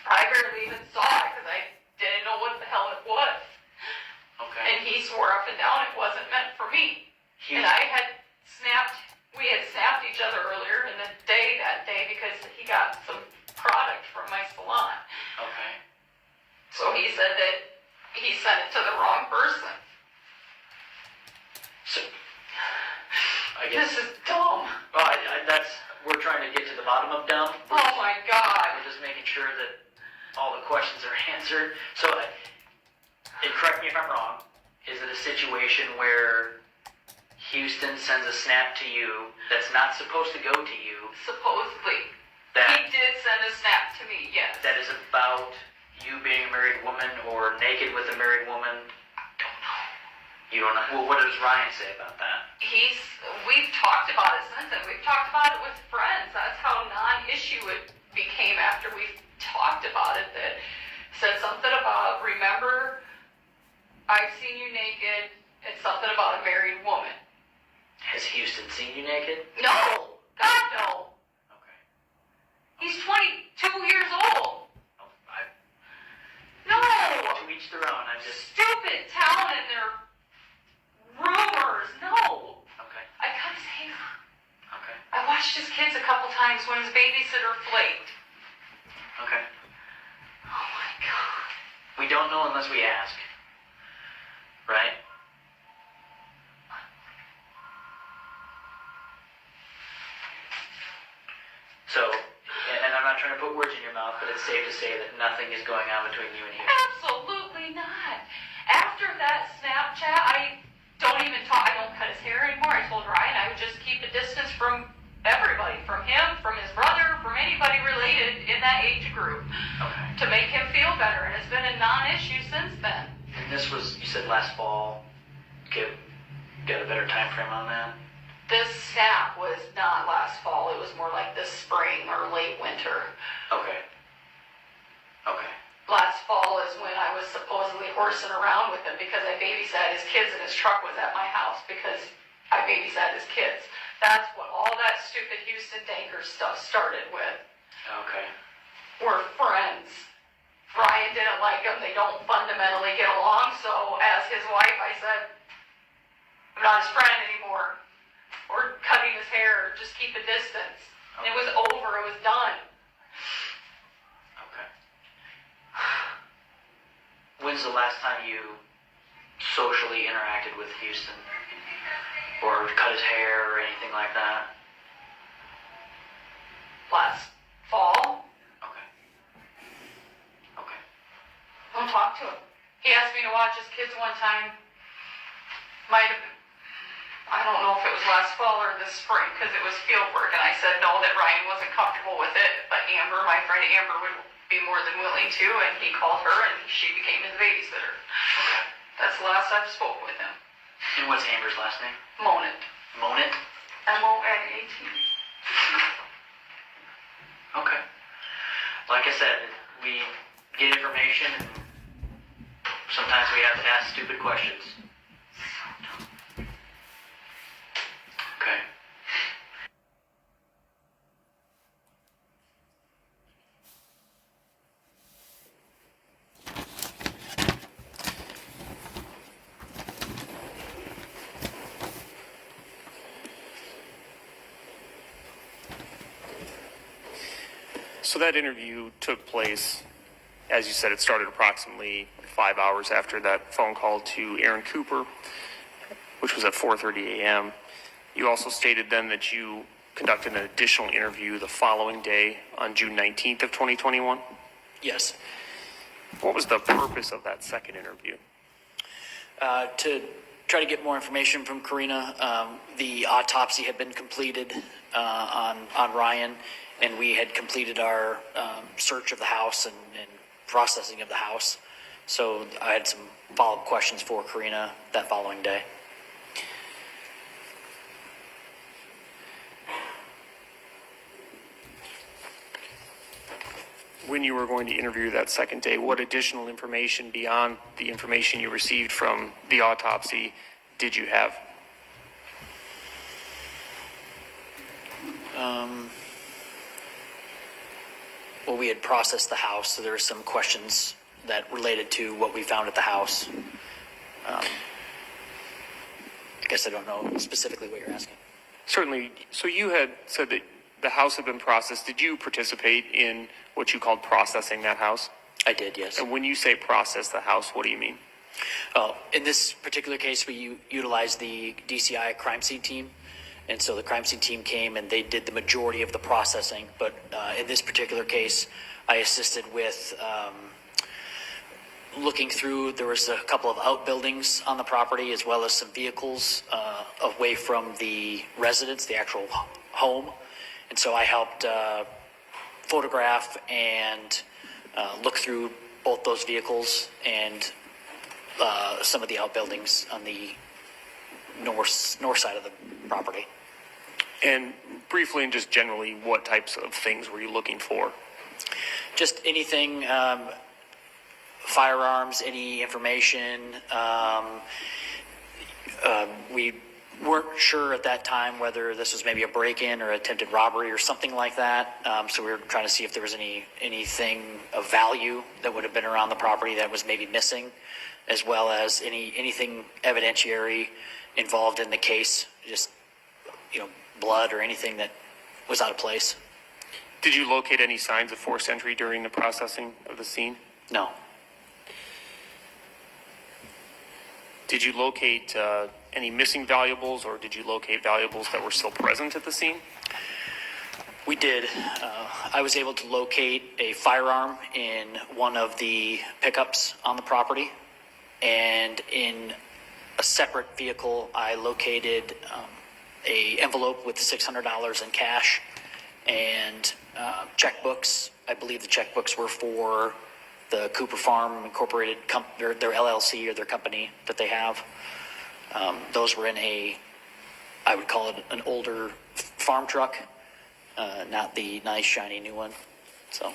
I barely even saw it because I didn't know what the hell it was. Okay. And he swore up and down it wasn't meant for me. And we had snapped each other earlier in the day that day because he got some product from my salon. Okay. So he said that he sent it to the wrong person. So, I guess. This is dumb. Well, we're trying to get to the bottom of dumb. Oh my God. We're just making sure that all the questions are answered. So, and correct me if I'm wrong, is it a situation where Houston sends a snap to you that's not supposed to go to you? Supposedly. That He did send a snap to me, yes. that is about you being a married woman or naked with a married woman? You don't know. Well, what does Ryan say about that? We've talked about it since then. We've talked about it with friends. That's how non-issue it became after we talked about it. That said something about, remember, I've seen you naked. It's something about a married woman. Has Houston seen you naked? No! God, no! Okay. He's 22 years old! Oh, No! to each their own. I'm just. Stupid town and their rumors! No! Okay. I cut his hair. Okay. I watched his kids a couple times when his babysitter flaked. Okay. Oh my God. We don't know unless we ask. Right? So, and I'm not trying to put words in your mouth, but it's safe to say that nothing is going on between you and him. Absolutely not. After that Snapchat, I don't even talk. I don't cut his hair anymore. I told Ryan I would just keep a distance from everybody, from him, from his brother, from anybody related in that age group, Okay. to make him feel better. And it's been a non-issue since then. And this was, you said last fall. Get a better time frame on that? This snap was not last fall. It was more like this spring or late winter. Okay. Okay. Last fall is when I was supposedly horsing around with him because I babysat his kids and his truck was at my house because I babysat his kids. That's what all that stupid Huston Danker stuff started with. Okay. We're friends. Ryan didn't like him. They don't fundamentally get along. So as his wife, I said, I'm not his friend anymore. Or cutting his hair. Just keep a distance. And it was over. It was done. Okay. When's the last time you socially interacted with Houston? Or cut his hair or anything like that? Last fall. Okay. Okay. Don't talk to him. He asked me to watch his kids one time. Might have been, I don't know if it was last fall or this spring, because it was field work, and I said no, that Ryan wasn't comfortable with it, but Amber, my friend Amber, would be more than willing to, and he called her, and she became his babysitter. Okay. That's the last I've spoke with him. And what's Amber's last name? Monit. Monit? M-O-N-A-T. Okay. Like I said, we get information and sometimes we have to ask stupid questions. Okay. So that interview took place as you said, it started approximately 5 hours after that phone call to Ehemann Cooper, which was at 4:30 a.m. You also stated then that you conducted an additional interview the following day on June 19th of 2021. Yes. What was the purpose of that second interview? To try to get more information from Karina. The autopsy had been completed on Ryan, and we had completed our search of the house and processing of the house. So I had some follow-up questions for Karina that following day. When you were going to interview that second day, what additional information beyond the information you received from the autopsy did you have? Well, we had processed the house, so there were some questions that related to what we found at the house. I guess I don't know specifically what you're asking. Certainly. So you had said that the house had been processed. Did you participate in what you called processing that house? I did, yes. And when you say process the house, what do you mean? Oh, in this particular case, we utilized the DCI crime scene team. And so the crime scene team came and they did the majority of the processing. But in this particular case, I assisted with looking through. There was a couple of outbuildings on the property as well as some vehicles away from the residence, the actual home. And so I helped photograph and look through both those vehicles and some of the outbuildings on the north side of the property. And briefly and just generally, what types of things were you looking for? Just anything, firearms, any information. We weren't sure at that time whether this was maybe a break-in or attempted robbery or something like that. So we were trying to see if there was anything of value that would have been around the property that was maybe missing, as well as anything evidentiary involved in the case, just, blood or anything that was out of place. Did you locate any signs of forced entry during the processing of the scene? No. Did you locate any missing valuables, or did you locate valuables that were still present at the scene? We did. I was able to locate a firearm in one of the pickups on the property, and in a separate vehicle, I located a envelope with $600 in cash and checkbooks. I believe the checkbooks were for the Cooper Farm Incorporated, their LLC or their company that they have. Those were in I would call it an older farm truck, not the nice shiny new one. So.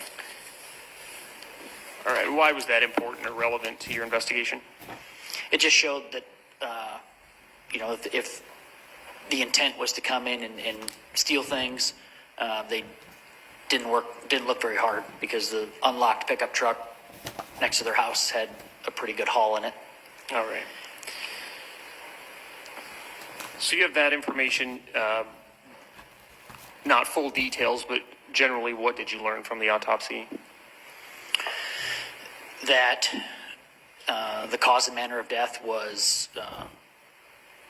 All right. Why was that important or relevant to your investigation? It just showed that, if the intent was to come in and steal things, they didn't look very hard, because the unlocked pickup truck next to their house had a pretty good haul in it. All right. So you have that information, not full details, but generally what did you learn from the autopsy? That the cause and manner of death was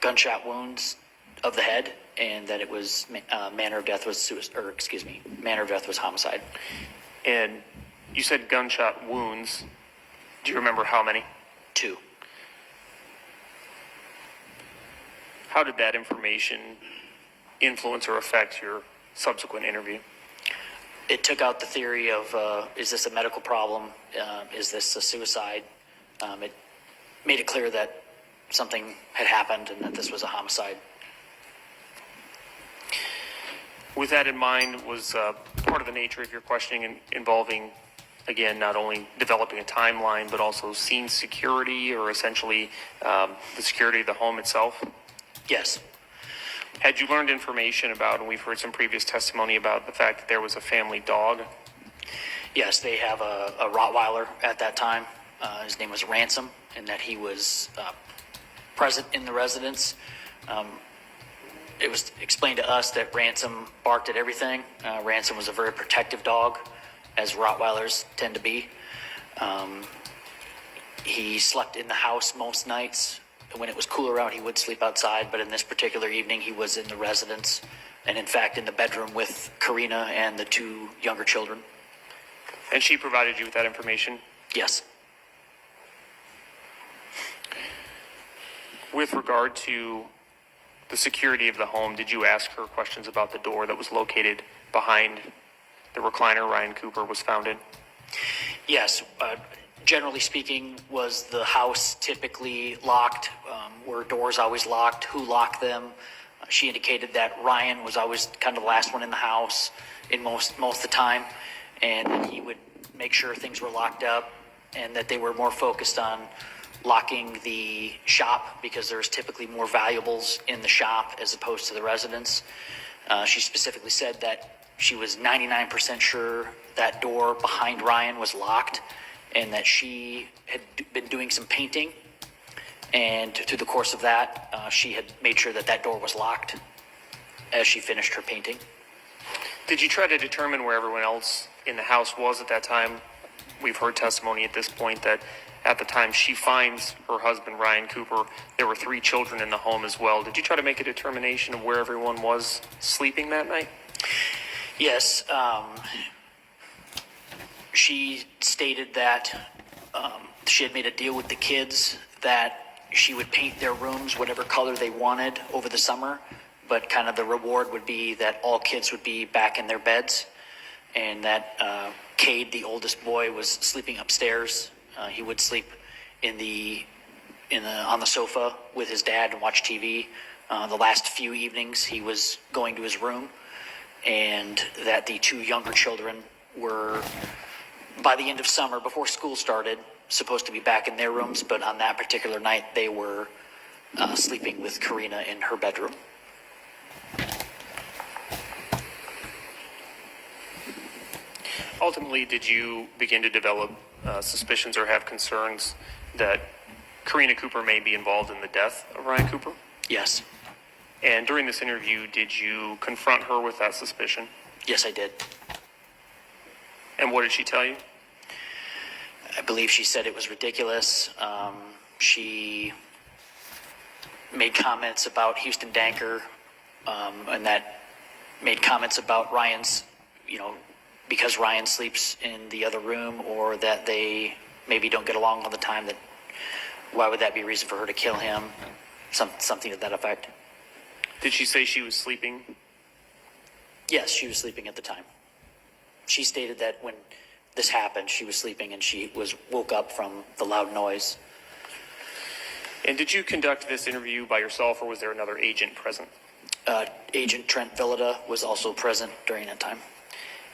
gunshot wounds of the head, and that it was manner of death was manner of death was homicide. And you said gunshot wounds. Do you remember how many? 2. How did that information influence or affect your subsequent interview? It took out the theory of, is this a medical problem? Is this a suicide? It made it clear that something had happened and that this was a homicide. With that in mind, was part of the nature of your questioning involving, again, not only developing a timeline, but also scene security, or essentially the security of the home itself? Yes. Had you learned information about, and we've heard some previous testimony about the fact that there was a family dog? Yes, they have a Rottweiler at that time. His name was Ransom, and that he was present in the residence. It was explained to us that Ransom barked at everything. Ransom was a very protective dog, as Rottweilers tend to be. He slept in the house most nights. When it was cooler out, he would sleep outside, but in this particular evening, he was in the residence, and in fact, in the bedroom with Karina and the two younger children. And she provided you with that information? Yes. With regard to the security of the home, did you ask her questions about the door that was located behind the recliner Ryan Cooper was found in? Yes. Generally speaking, was the house typically locked? Were doors always locked? Who locked them? She indicated that Ryan was always kind of the last one in the house in most of the time, and that he would make sure things were locked up, and that they were more focused on locking the shop because there's typically more valuables in the shop as opposed to the residence. She specifically said that she was 99% sure that door behind Ryan was locked, and that she had been doing some painting, and through the course of that, she had made sure that that door was locked as she finished her painting. Did you try to determine where everyone else in the house was at that time? We've heard testimony at this point that at the time she finds her husband, Ryan Cooper, there were 3 children in the home as well. Did you try to make a determination of where everyone was sleeping that night? Yes. She stated that she had made a deal with the kids that she would paint their rooms whatever color they wanted over the summer, but kind of the reward would be that all kids would be back in their beds, and that Cade, the oldest boy, was sleeping upstairs. He would sleep on the sofa with his dad and watch TV. The last few evenings he was going to his room, and that the 2 younger children were, by the end of summer, before school started, supposed to be back in their rooms, but on that particular night they were sleeping with Karina in her bedroom. Ultimately, did you begin to develop suspicions or have concerns that Karina Cooper may be involved in the death of Ryan Cooper? Yes. And during this interview, did you confront her with that suspicion? Yes, I did. And what did she tell you? I believe she said it was ridiculous. She made comments about Huston Danker, and that made comments about Ryan's, because Ryan sleeps in the other room, or that they maybe don't get along all the time, that why would that be a reason for her to kill him? Something to that effect. Did she say she was sleeping? Yes, she was sleeping at the time. She stated that when this happened, she was sleeping and she woke up from the loud noise. And did you conduct this interview by yourself, or was there another agent present? Agent Trent Villada was also present during that time.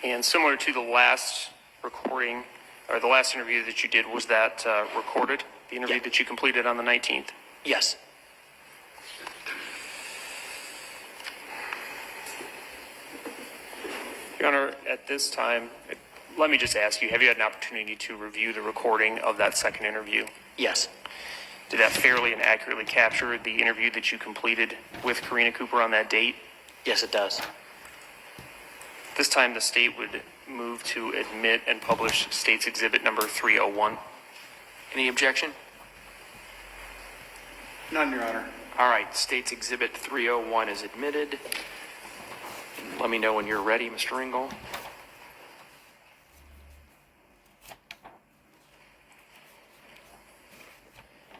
And similar to the last recording, or the last interview that you did, was that recorded, the interview Yeah. that you completed on the 19th? Yes. Your Honor, at this time, let me just ask you, have you had an opportunity to review the recording of that second interview? Yes. Did that fairly and accurately capture the interview that you completed with Karina Cooper on that date? Yes, it does. This time, the state would move to admit and publish State's Exhibit number 301. Any objection? None, Your Honor. All right, State's Exhibit 301 is admitted. Let me know when you're ready, Mr. Ringgold.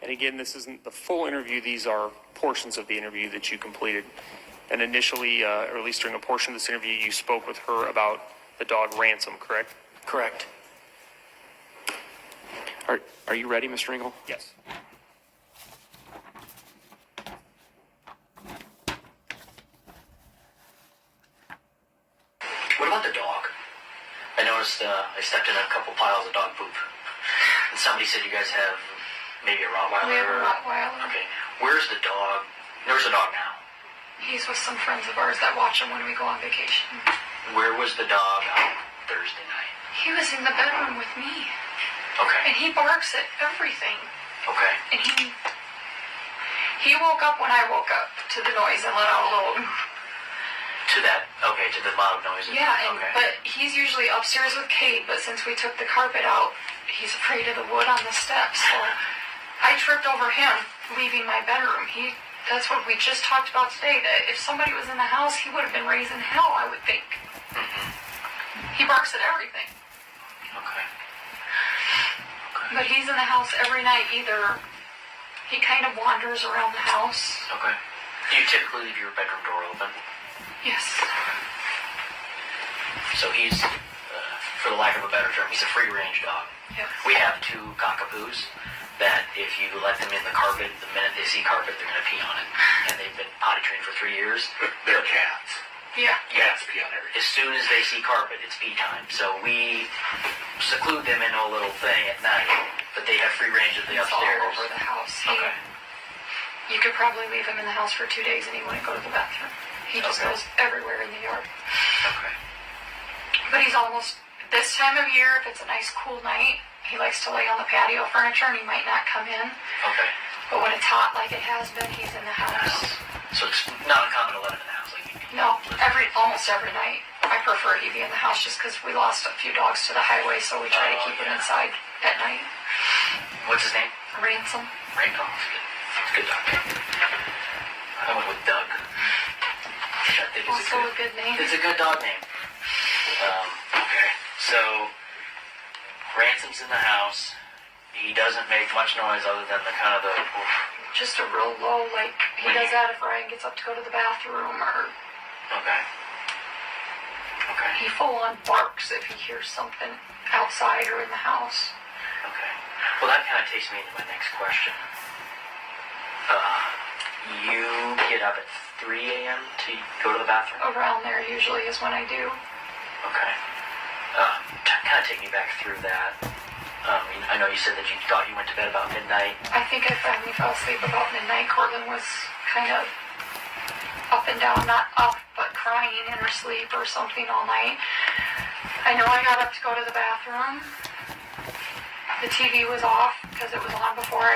And again, this isn't the full interview. These are portions of the interview that you completed. And initially, or at least during a portion of this interview, you spoke with her about the dog Ransom, correct? Correct. Are you ready, Mr. Ringgold? Yes. What about the dog? I noticed I stepped in a couple piles of dog poop. And somebody said you guys have maybe a Rottweiler. We have a Rottweiler. Okay. Where's the dog? Where's the dog now? He's with some friends of ours that watch him when we go on vacation. Where was the dog on Thursday night? He was in the bedroom with me, Okay. and he barks at everything. Okay. And he woke up when I woke up to the noise and let out a little. To the loud noises. Yeah, Okay. but he's usually upstairs with Kate. But since we took the carpet out, he's afraid of the wood on the steps. So I tripped over him leaving my bedroom. That's what we just talked about today, that if somebody was in the house, he would have been raising hell, I would think. He barks at everything. Okay. But he's in the house every night. Either he kind of wanders around the house. Okay. Do you typically leave your bedroom door open? Yes. So he's, for the lack of a better term, he's a free-range dog. Yes. We have 2 cockapoos that if you let them in the carpet, the minute they see carpet, they're going to pee on it. And they've been potty trained for 3 years. They're cats. Yeah. Cats pee on everything. As soon as they see carpet, it's pee time. So we seclude them in a little thing at night, but they have free range of the It's all upstairs. over the house. Okay. You could probably leave him in the house for 2 days and he wouldn't go to the bathroom. He just Okay. goes everywhere in the yard. Okay. But he's almost, this time of year, if it's a nice cool night, he likes to lay on the patio furniture and he might not come in. Okay. But when it's hot like it has been, he's in the house. So it's not uncommon to let him in the house. Like No, almost every night. I prefer he be in the house just because we lost a few dogs to the highway, so we try to keep him inside at night. What's his name? Ransom. Rainbow. It's a good dog name. I went with Doug. Which I think is Also a good name. It's a good dog name. Okay. So Ransom's in the house. He doesn't make much noise other than the kind of the. Just a real low, like he does that if Ryan gets up to go to the bathroom, or Okay. Okay. he full on barks if he hears something outside or in the house. Okay. Well, that kind of takes me into my next question. You get up at 3 a.m. to go to the bathroom? Around there usually is when I do. Okay. Kind of take me back through that. I know you said that you thought you went to bed about midnight. I think I finally fell asleep about midnight. Cortland was kind of up and down, not up, but crying in her sleep or something all night. I know I got up to go to the bathroom. The TV was off because it was on before.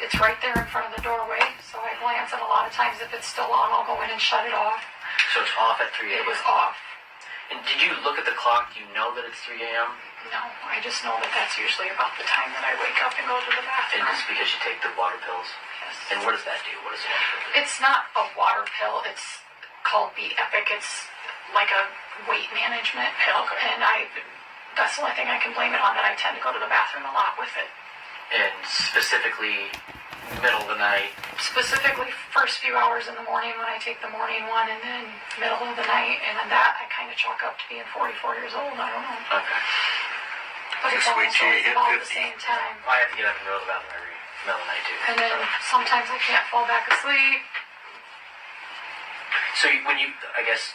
It's right there in front of the doorway, so I glance, and a lot of times if it's still on, I'll go in and shut it off. So it's off at 3 a.m. It was off. And did you look at the clock? Do you know that it's 3 a.m.? No, I just know that that's usually about the time that I wake up and go to the And bathroom. it's because you take the water pills? Yes. And what does that do? What does the water pill do? It's not a water pill. It's called Be Epic. It's like a weight management pill. Okay. And that's the only thing I can blame it on, that I tend to go to the bathroom a lot with it. And specifically, middle of the night? Specifically, first few hours in the morning when I take the morning one, and then middle of the night. And then that I kind of chalk up to being 44 years old. I don't know. Okay. But it's Just wait almost till you always hit about the 50. same time. I have to get up and go to the bathroom every middle of the night, too. And then sometimes I can't fall back asleep. So when you, I guess,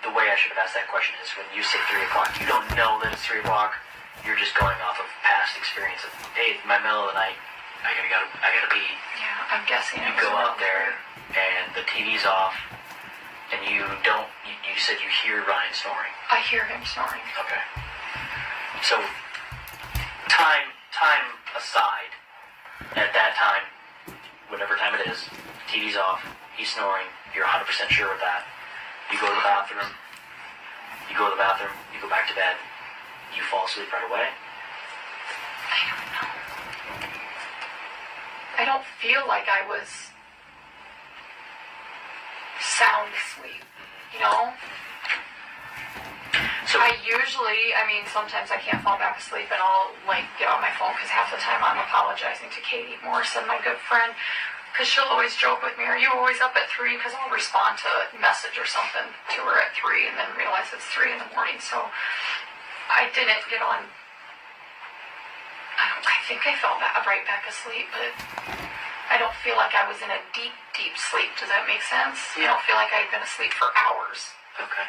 the way I should have asked that question is when you say 3 o'clock, you don't know that it's 3 o'clock. You're just going off of past experience of, hey, my middle of the night, I gotta pee. Yeah, I'm guessing You it was go around out there and the TV's off, and you said you hear Ryan snoring. I hear him snoring. Okay. So time aside, at that time, whatever time it is, TV's off, he's snoring, you're 100% sure of that. You go to the bathroom, you go back to bed, you fall asleep right away. I don't know. I don't feel like I was sound asleep, you know? So Sometimes I can't fall back asleep and I'll, get on my phone because half the time I'm apologizing to Katie Morrison, my good friend, because she'll always joke with me, are you always up at 3? Because I'll respond to a message or something to her at 3 and then realize it's 3 in the morning. So I didn't get on. I think I fell right back asleep, but I don't feel like I was in a deep, deep sleep. Does that make sense? I don't feel like I'd been asleep for hours. okay.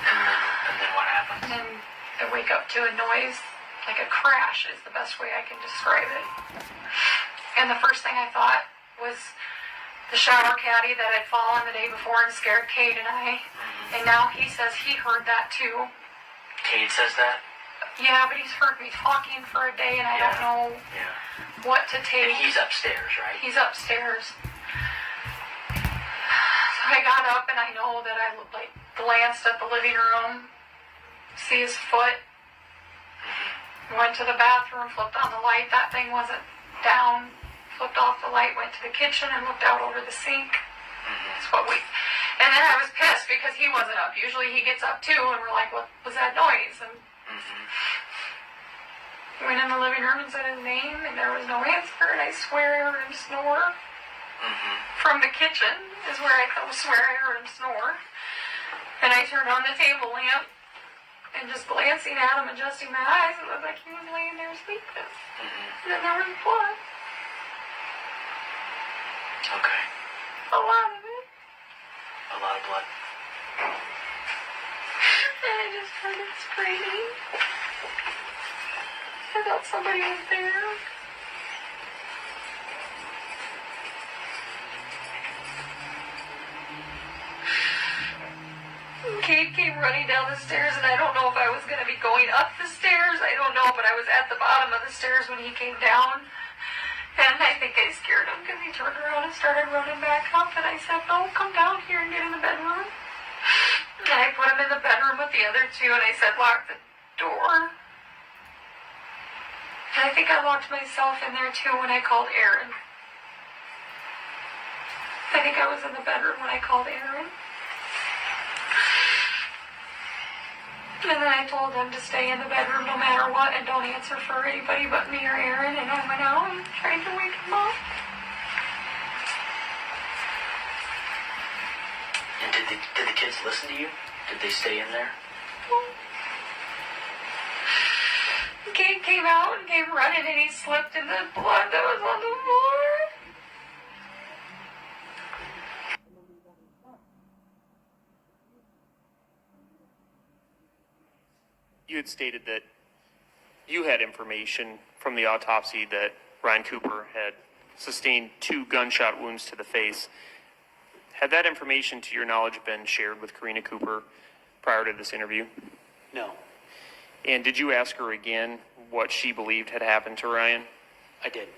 And then what happens? And then I wake up to a noise, like a crash is the best way I can describe it. And the first thing I thought was the shower caddy that had fallen the day before and scared Kate and I. And now he says he heard that too. Kate says that? Yeah, but he's heard me talking for a day and I don't know Yeah. what to And take. he's upstairs, right? He's upstairs. So I got up and I know that I glanced at the living room, see his foot Went to the bathroom, flipped on the light. That thing wasn't down. Flipped off the light, went to the kitchen and looked out over the sink. That's what we... And then I was pissed because he wasn't up. Usually he gets up too, and we're like, what was that noise? And went in the living room and said his name, and there was no answer, and I swear I heard him snore. From the kitchen is where I swear I heard him snore. And I turned on the table lamp, and just glancing at him, adjusting my eyes, it looked like he was laying there sleeping. And then there was blood. Okay. A lot of it. A lot of blood. And I just started screaming. I thought somebody was there. Kate came running down the stairs, and I don't know if I was going to be going up the stairs. I don't know, but I was at the bottom of the stairs when he came down. And I think I scared him because he turned around and started running back up. And I said, no, come down here and get in the bedroom. And I put him in the bedroom with the other two, and I said, lock the door. And I think I locked myself in there too when I called Aaron. I think I was in the bedroom when I called Aaron. And then I told them to stay in the bedroom no matter what and don't answer for anybody but me or Aaron. And I went out and tried to wake him up. And did the kids listen to you? Did they stay in there? Kate came out and came running, and he slipped in the blood that was on the floor. You had stated that you had information from the autopsy that Ryan Cooper had sustained 2 gunshot wounds to the face. Had that information, to your knowledge, been shared with Karina Cooper prior to this interview? No, And did you ask her again what she believed had happened to Ryan? I did.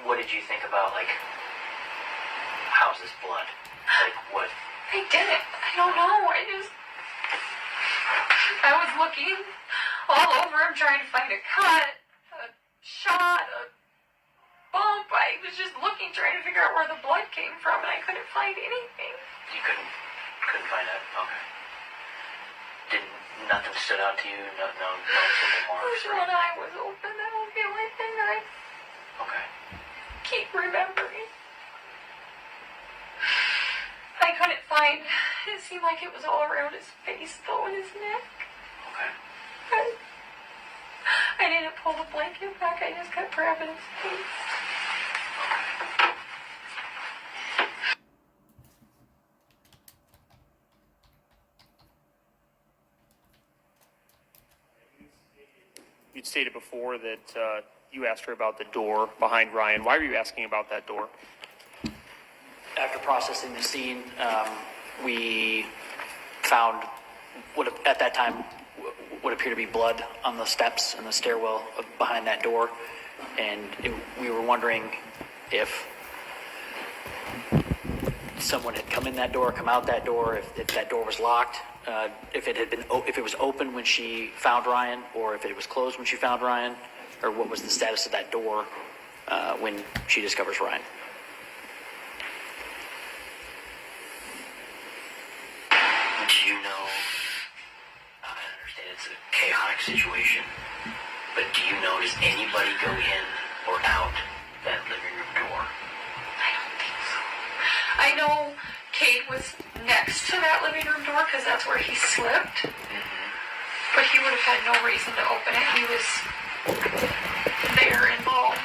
What did you think about, like, how's this blood? Like, what? I didn't. I don't know. I was looking all over him trying to find a cut, a shot, a bump. I was just looking, trying to figure out where the blood came from, and I couldn't find anything. You couldn't find out? Okay. Nothing stood out to you? No noticeable marks? His one eye was open. That was the only thing that I Okay. keep remembering. I couldn't find. It seemed like it was all around his face, though, and his neck. Okay. I didn't pull the blanket back. I just kept grabbing his face. You'd stated before that you asked her about the door behind Ryan. Why were you asking about that door? After processing the scene, we found what at that time would appear to be blood on the steps and the stairwell behind that door, and we were wondering if someone had come in that door, come out that door, if that door was locked, if it was open when she found Ryan, or if it was closed when she found Ryan, or what was the status of that door when she discovers Ryan. Do you know, I understand it's a chaotic situation, but do you know, does anybody go in or out that living room door? I don't think so. I know Kate was next to that living room door because that's where he slipped. But he would have had no reason to open it. He was there involved,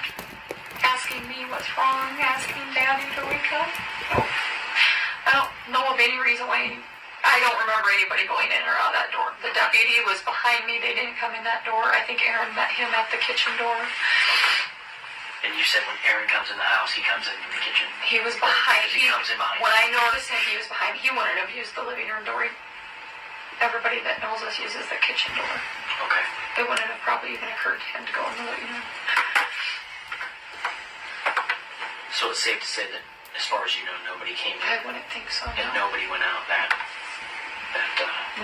asking me what's wrong, asking Daddy to wake up. So, I don't know of any reason why. I don't remember anybody going in or out that door. The deputy was behind me. They didn't come in that door. I think Aaron met him at the kitchen door. And you said when Aaron comes in the house, he comes in the kitchen. He was behind He comes in behind When you. I noticed him, he was behind me. He wouldn't have used the living room door. Everybody that knows us uses the kitchen door. Okay. It wouldn't have probably even occurred to him to go in the living room. So it's safe to say that as far as you know, nobody came in. I wouldn't think so. And No. nobody went out that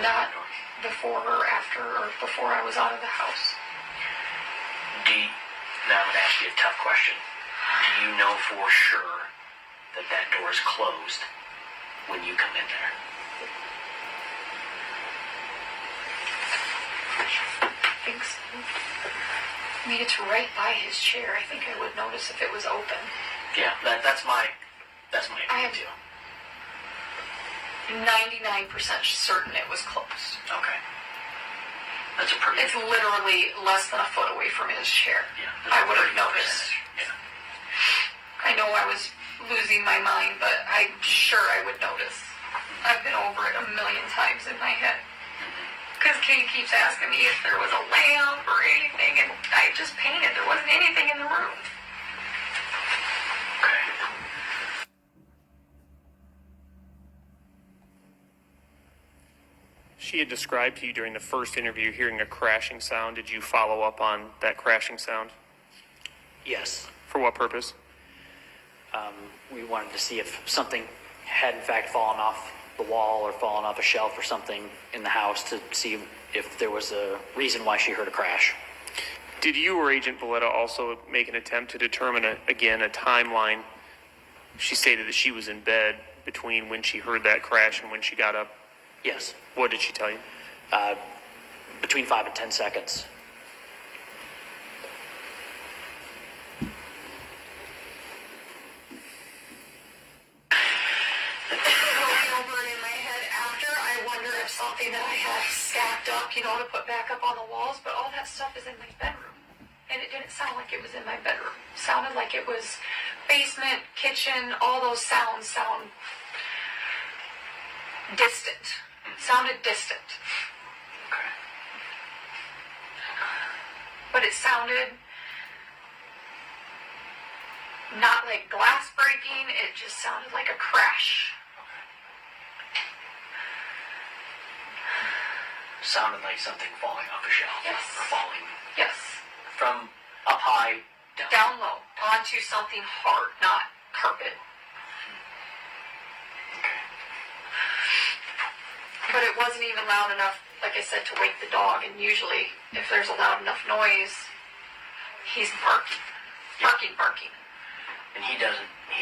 Not north. before or after, or before I was out of the house. Now I'm going to ask you a tough question. Do you know for sure that that door is closed when you come in there? I think so. I mean, it's right by his chair. I think I would notice if it was open. Yeah, that's my I opinion am too. 99% certain it was closed. Okay. That's a pretty... It's literally less than a foot away from his chair. Yeah, I would have pretty good noticed. percentage. Yeah. I know I was losing my mind, but I'm sure I would notice. I've been over it a million times in my head. Because Kate keeps asking me if there was a lamp or anything, and I just painted. There wasn't anything in the room. Okay. She had described to you during the first interview hearing a crashing sound. Did you follow up on that crashing sound? Yes. For what purpose? We wanted to see if something had in fact fallen off the wall or fallen off a shelf or something in the house to see if there was a reason why she heard a crash. Did you or Agent Valletta also make an attempt to determine, a timeline? She stated that she was in bed between when she heard that crash and when she got up. Yes. What did she tell you? Between 5 and 10 seconds. Going over it in my head after, I wondered if something that I had stacked up, to put back up on the walls, but all that stuff is in my bedroom. And it didn't sound like it was in my bedroom. It sounded like it was basement, kitchen, all those sounds sound distant. Sounded distant. Okay. But it sounded not like glass breaking, it just sounded like a crash. Sounded like something falling off a shelf. Yes. Or falling Yes. from up high down. Down low, onto something hard, not carpet. Okay. But it wasn't even loud enough, like I said, to wake the dog. And usually, if there's a loud enough noise, he's barking. Barking. And he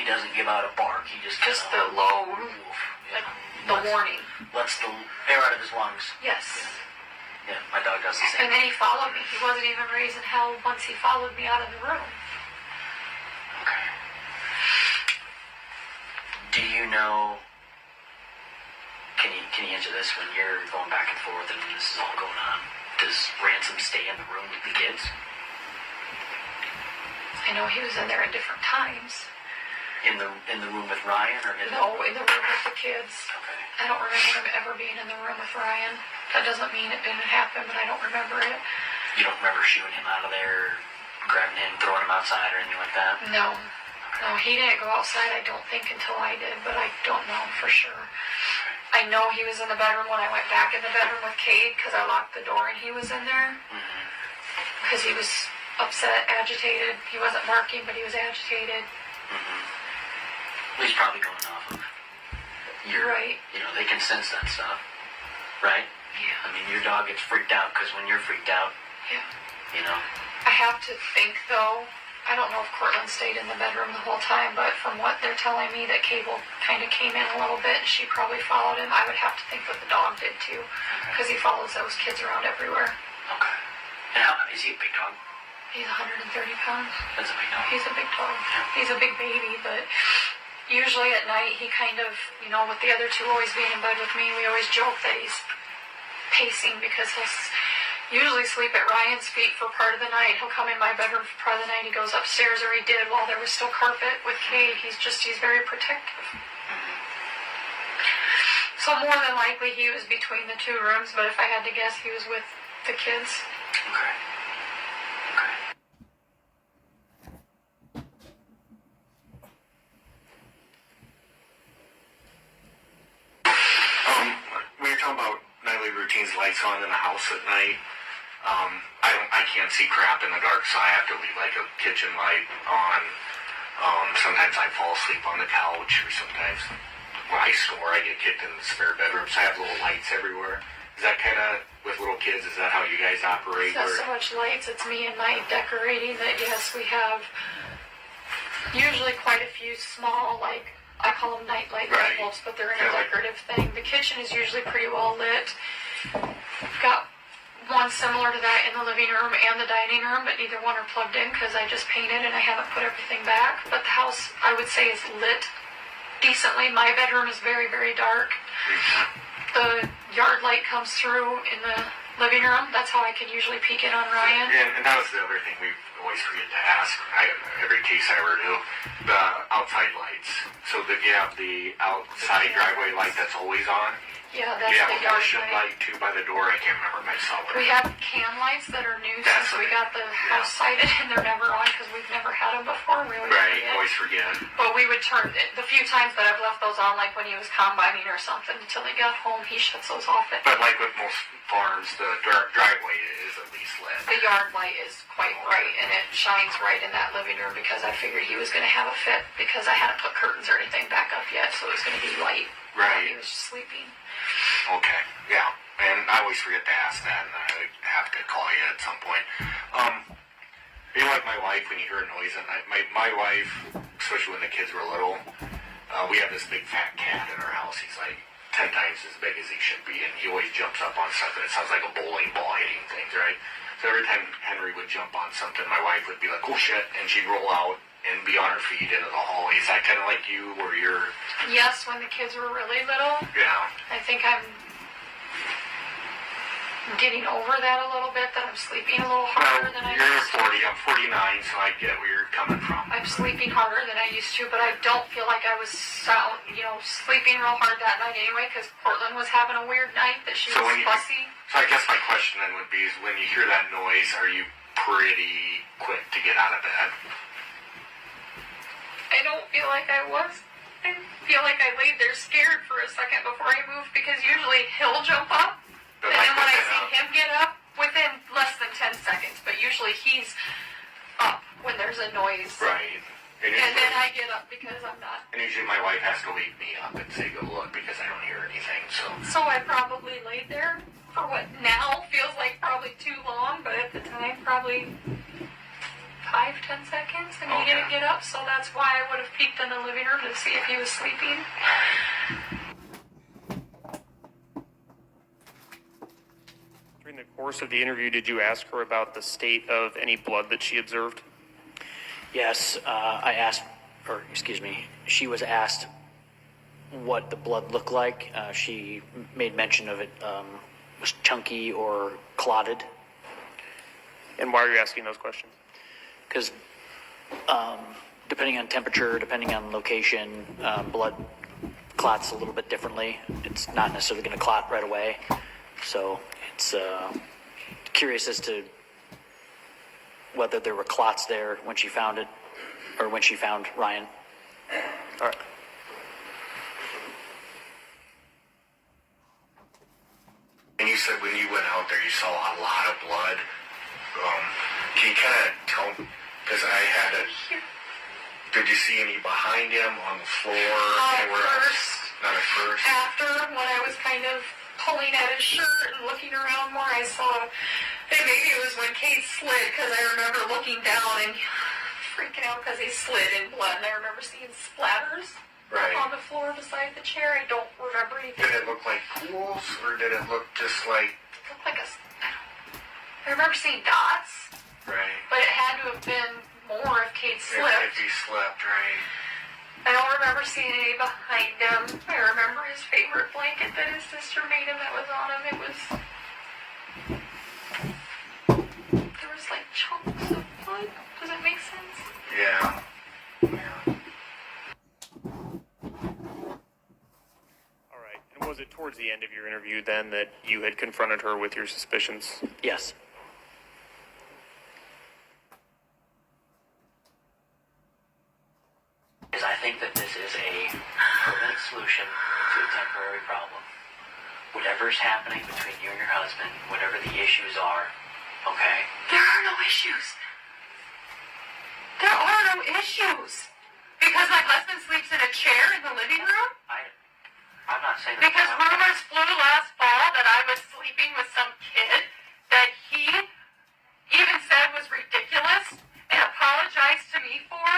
doesn't give out a bark. He just Just the low, like the warning. Lets the air out of his lungs. Yes. Yeah, my dog does the same. And then he followed me. He wasn't even raising hell once he followed me out of the room. Okay. Do you know? Can you answer this when you're going back and forth and this is all going on? Does Ransom stay in the room with the kids? I know he was in there at different times. In the room with Ryan or his? No, in the room with the kids. Okay. I don't remember him ever being in the room with Ryan. That doesn't mean it didn't happen, but I don't remember it. You don't remember shooing him out of there, grabbing him, throwing him outside, or anything like that? No. No, he didn't go outside, I don't think, until I did, but I don't know for sure. I know he was in the bedroom when I went back in the bedroom with Cade, because I locked the door and he was in there. Because he was upset, agitated. He wasn't barking, but he was agitated. He's probably going off of your, Right. They can sense that stuff, right? Yeah. I mean, your dog gets freaked out because when you're freaked out, Yeah. you I have to think, though, I don't know if Cortland stayed in the bedroom the whole time, but from what they're telling me, that Cable kind of came in a little bit and she probably followed him. I would have to think that the dog did, too, because he follows those kids around everywhere. Okay. And how is he a big dog? He's 130 pounds. That's a big dog. He's a big dog. He's a big baby, but usually at night he kind of, with the other two always being in bed with me, we always joke that he's pacing because he'll usually sleep at Ryan's feet for part of the night. He'll come in my bedroom for part of the night. He goes upstairs, or he did while there was still carpet with Cade. He's very protective. So more than likely he was between the two rooms, but if I had to guess, he was with the kids. Okay. We were talking about nightly routines, lights on in the house at night. I can't see crap in the dark, so I have to leave like a kitchen light on. Sometimes I fall asleep on the couch, or sometimes when I snore, I get kicked in the spare bedroom. So I have little lights everywhere. Is that kind of, with little kids, is that how you guys operate? It's not so much lights, it's me and my decorating that, yes, we have usually quite a few small, like, I call them nightlight Right. bulbs, but they're in a Kinda like- decorative thing. The kitchen is usually pretty well lit. Got one similar to that in the living room and the dining room, but neither one are plugged in because I just painted and I haven't put everything back. But the house, I would say, is lit decently. My bedroom is very, very dark. The yard light comes through in the living room. That's how I can usually peek in on Ryan. And that was the other thing we always forget to ask, every case I ever do, the outside lights. So that you have the outside driveway light that's always on. Yeah, that's You have the a yard motion light. light too by the door. I can't remember myself. We have can lights that are new That's since we okay. got the house sited, and they're never on because we've never had them before. We always Right, forget. always forget. But we would turn the few times that I've left those on, like when he was combining or something, until he got home, he shuts those off at But like with most farms, the driveway is at least lit. the yard light is quite bright, and it shines right in that living room because I figured he was going to have a fit because I hadn't put curtains or anything back up yet, so it was going to be light. Right. He was just sleeping. Okay, yeah. And I always forget to ask that, and I have to call you at some point. You know, like my wife, when you hear a noise at night, my wife, especially when the kids were little, we have this big fat cat in our house. He's like 10 times as big as he should be, and he always jumps up on something. It sounds like a bowling ball hitting things, right? So every time Henry would jump on something, my wife would be like, oh shit, and she'd roll out and be on her feet into the hallway. Is that kind of like you, where you're... Yes, when the kids were really little, Yeah. I think I'm getting over that a little bit, that I'm sleeping a little harder than I You're used to. 40, I'm 49, so I get where you're coming from. I'm sleeping harder than I used to, but I don't feel like I was sleeping real hard that night anyway, because Portland was having a weird night that she was fussy. So I guess my question then would be, is when you hear that noise, are you pretty quick to get out of bed? I don't feel like I was. I feel like I laid there scared for a second before I moved, because usually he'll jump up, But and like then when I within see a- him get up, within less than 10 seconds, but usually he's up when there's a noise. Right. And And then usually, I get up because I'm not. and usually my wife has to wake me up and say, go look, because I don't hear anything, so... So I probably laid there for what now feels like probably too long, but at the time probably 5-10 seconds, and he Okay. didn't get up, so that's why I would have peeked in the living room to see if he was sleeping. During the course of the interview, did you ask her about the state of any blood that she observed? Yes, she was asked what the blood looked like. She made mention of it was chunky or clotted, And why are you asking those questions? because depending on temperature, depending on location, blood clots a little bit differently. It's not necessarily going to clot right away. So it's curious as to whether there were clots there when she found it, or when she found Ryan. All right. And you said when you went out there, you saw a lot of blood. Can you kind of tell, because I had a... Did you see any behind him, on the floor, anywhere else? Not at first. After, when I was kind of pulling at his shirt and looking around more, I saw, and maybe it was when Kate slid, because I remember looking down and freaking out because he slid in blood, and I remember seeing splatters Right. on the floor beside the chair. I don't remember anything. Did it look like pools, or did it look just like... It looked like I remember seeing dots, Right. but it had to have been more if Kate If slipped. he slept, right. I don't remember seeing any behind him. I remember his favorite blanket that his sister made him that was on him. There was like chunks of blood. Does it make sense? Yeah. All right. And was it towards the end of your interview then that you had confronted her with your suspicions? Yes. Is I think that this is a permanent solution to a temporary problem. Whatever's happening between you and your husband, whatever the issues are, okay? There are no issues. There are no issues. Because my husband sleeps in a chair in the living room? I'm not saying that. Because rumors flew last fall that I was sleeping with some kid that he even said was ridiculous and apologized to me for.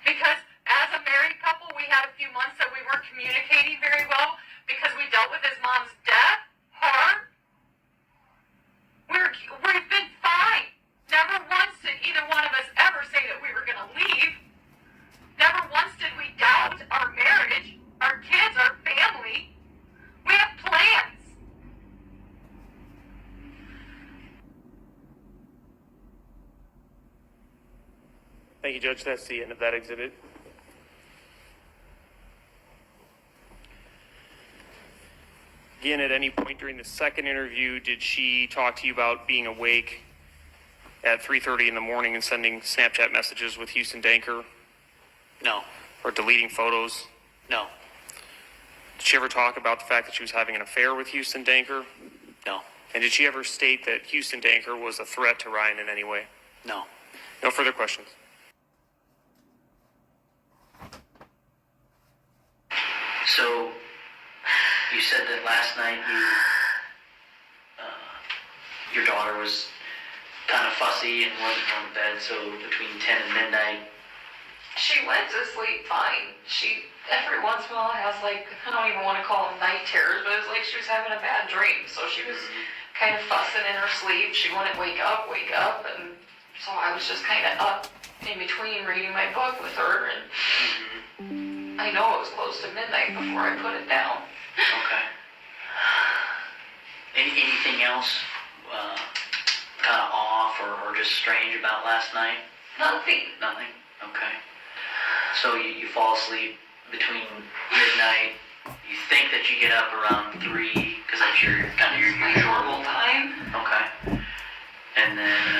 Because as a married couple, we had a few months that we weren't communicating very well because we dealt with his mom's death, hard. We've been fine. Never once did either one of us ever say that we were going to leave. Never once did we doubt our marriage, our kids, our family. We have plans. Thank you, Judge. That's the end of that exhibit. Again, at any point during the second interview, did she talk to you about being awake at 3:30 in the morning and sending Snapchat messages with Huston Danker No. or deleting photos? No. Did she ever talk about the fact that she was having an affair with Huston Danker? No. And did she ever state that Huston Danker was a threat to Ryan in any way? No. No further questions. So, you said that last night your daughter was kind of fussy and wasn't going to bed, so between 10 and midnight. She went to sleep fine. She, every once in a while, has like, I don't even want to call them night terrors, but it was like she was having a bad dream. So she was kind of fussing in her sleep. She wouldn't wake up. And so I was just kind of up in between reading my book with her. And I know it was close to midnight before I put it down. Okay. Anything else kind of off or just strange about last night? Nothing. Nothing? Okay. So you fall asleep between midnight. You think that you get up around 3, because that's your kind of your My usual normal time. Okay. And then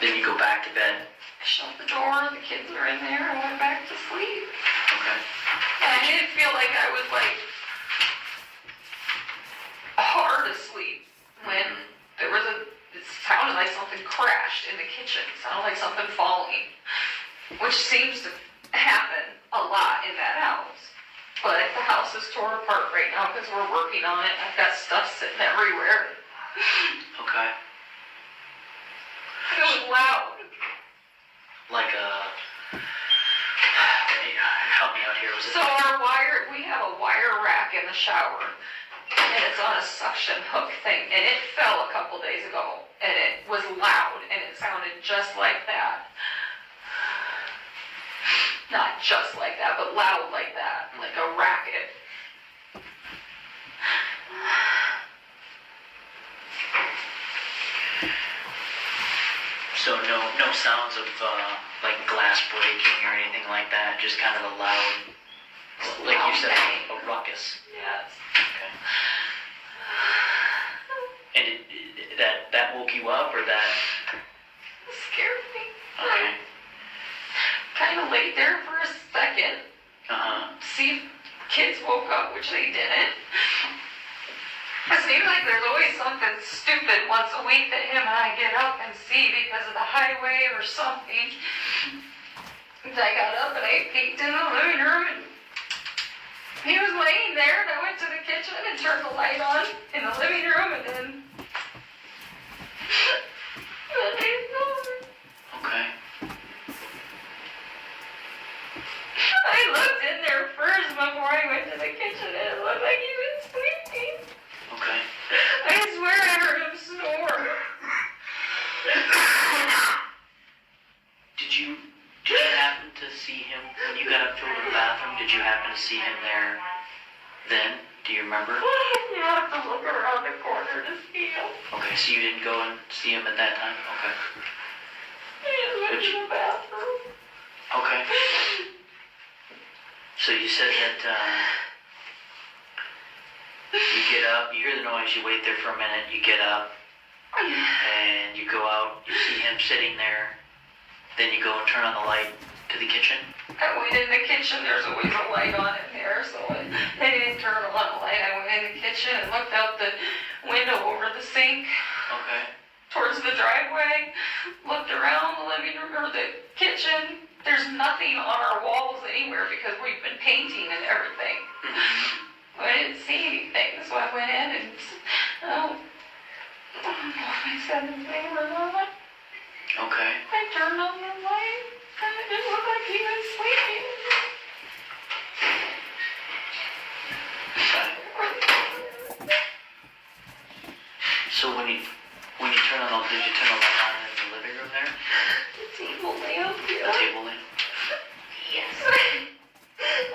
you go back to bed. I shut the door, the kids were in there, and went back to sleep. Okay. And I didn't feel like I was like hard asleep when there was it sounded like something crashed in the kitchen. It sounded like something falling, which seems to happen a lot in that house. But the house is torn apart right now because we're working on it. I've got stuff sitting everywhere. Okay. It was loud. Like help me out here. Was it? So we have a wire rack in the shower, and it's on a suction hook thing, and it fell a couple days ago, and it was loud, and it sounded just like that. Not just like that, but loud like that, like a racket. So no sounds of like glass breaking or anything like that. Just kind of a loud, like you said, a ruckus. Yes. Okay. And that woke you up, or that? It scared me. Okay. Kind of laid there for a second. See if kids woke up, which they didn't. It seems like there's always something stupid once a week that him and I get up and see because of the highway or something. And I got up and I peeked in the living room and he was laying there, and I went to the kitchen and turned the light on in the living room, and then he's gone. Okay. I looked in there first before I went to the kitchen, and it looked like he was sleeping. Okay. I swear I heard him snore. Did you happen to see him when you got up to go to the bathroom? Did you happen to see him there then? Do you remember? You have to look around the corner to see him. Okay, so you didn't go and see him at that time? Okay. He just went to the bathroom. Okay. So you said that you get up, you hear the noise, you wait there for a minute, you get up, and you go out, you see him sitting there, then you go and turn on the light to the kitchen. I went in the kitchen, there's always a light on in there, so they didn't turn on the light. I went in the kitchen and looked out the window over the sink Okay. towards towards the driveway, looked around the living room or the kitchen. There's nothing on our walls anywhere because we've been painting and everything. I didn't see anything, so I went in and I don't know if I said anything or not. Okay. I turned on the light and it didn't look like he was sleeping. Okay. So when you turn on did you turn the light on in the living room there? The table lamp, yeah. The table lamp? Yes.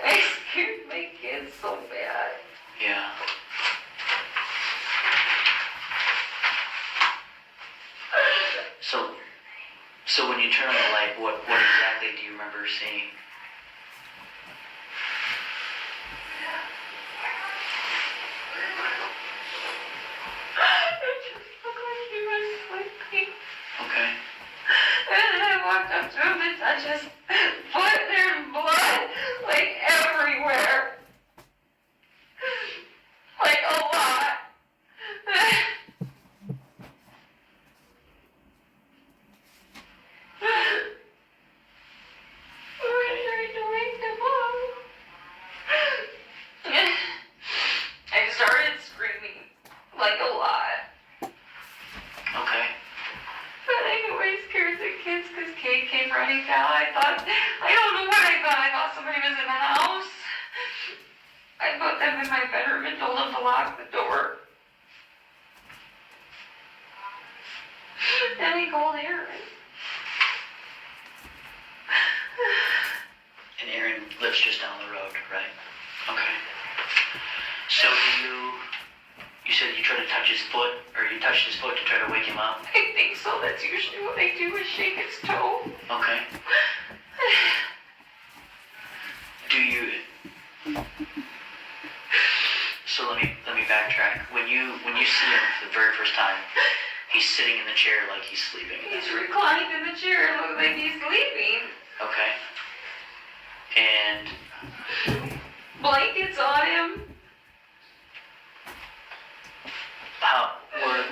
I scared my kids so bad. Yeah. So when you turn on the light, what exactly do you remember seeing? It just looked like he was sleeping. Okay. And then I walked up to him and touched his foot. There's blood, like, everywhere. Like, a lot. I tried to wake him up. I started screaming, like, a lot. Okay. But I knew I scared the kids because Kate came running down. I don't know what I thought. I thought somebody was in the house. I put them in my bedroom and told them to lock the door. Then I called Aaron. And Aaron lives just down the road, right? Okay. So you said you tried to touch his foot, or you touched his foot to try to wake him up? I think so. That's usually what I do is shake his toe. Okay. Do you? So let me backtrack. When you see him for the very first time, he's sitting in the chair like he's sleeping. He's reclined in the chair and looks like he's sleeping. Okay. And Blankets on him.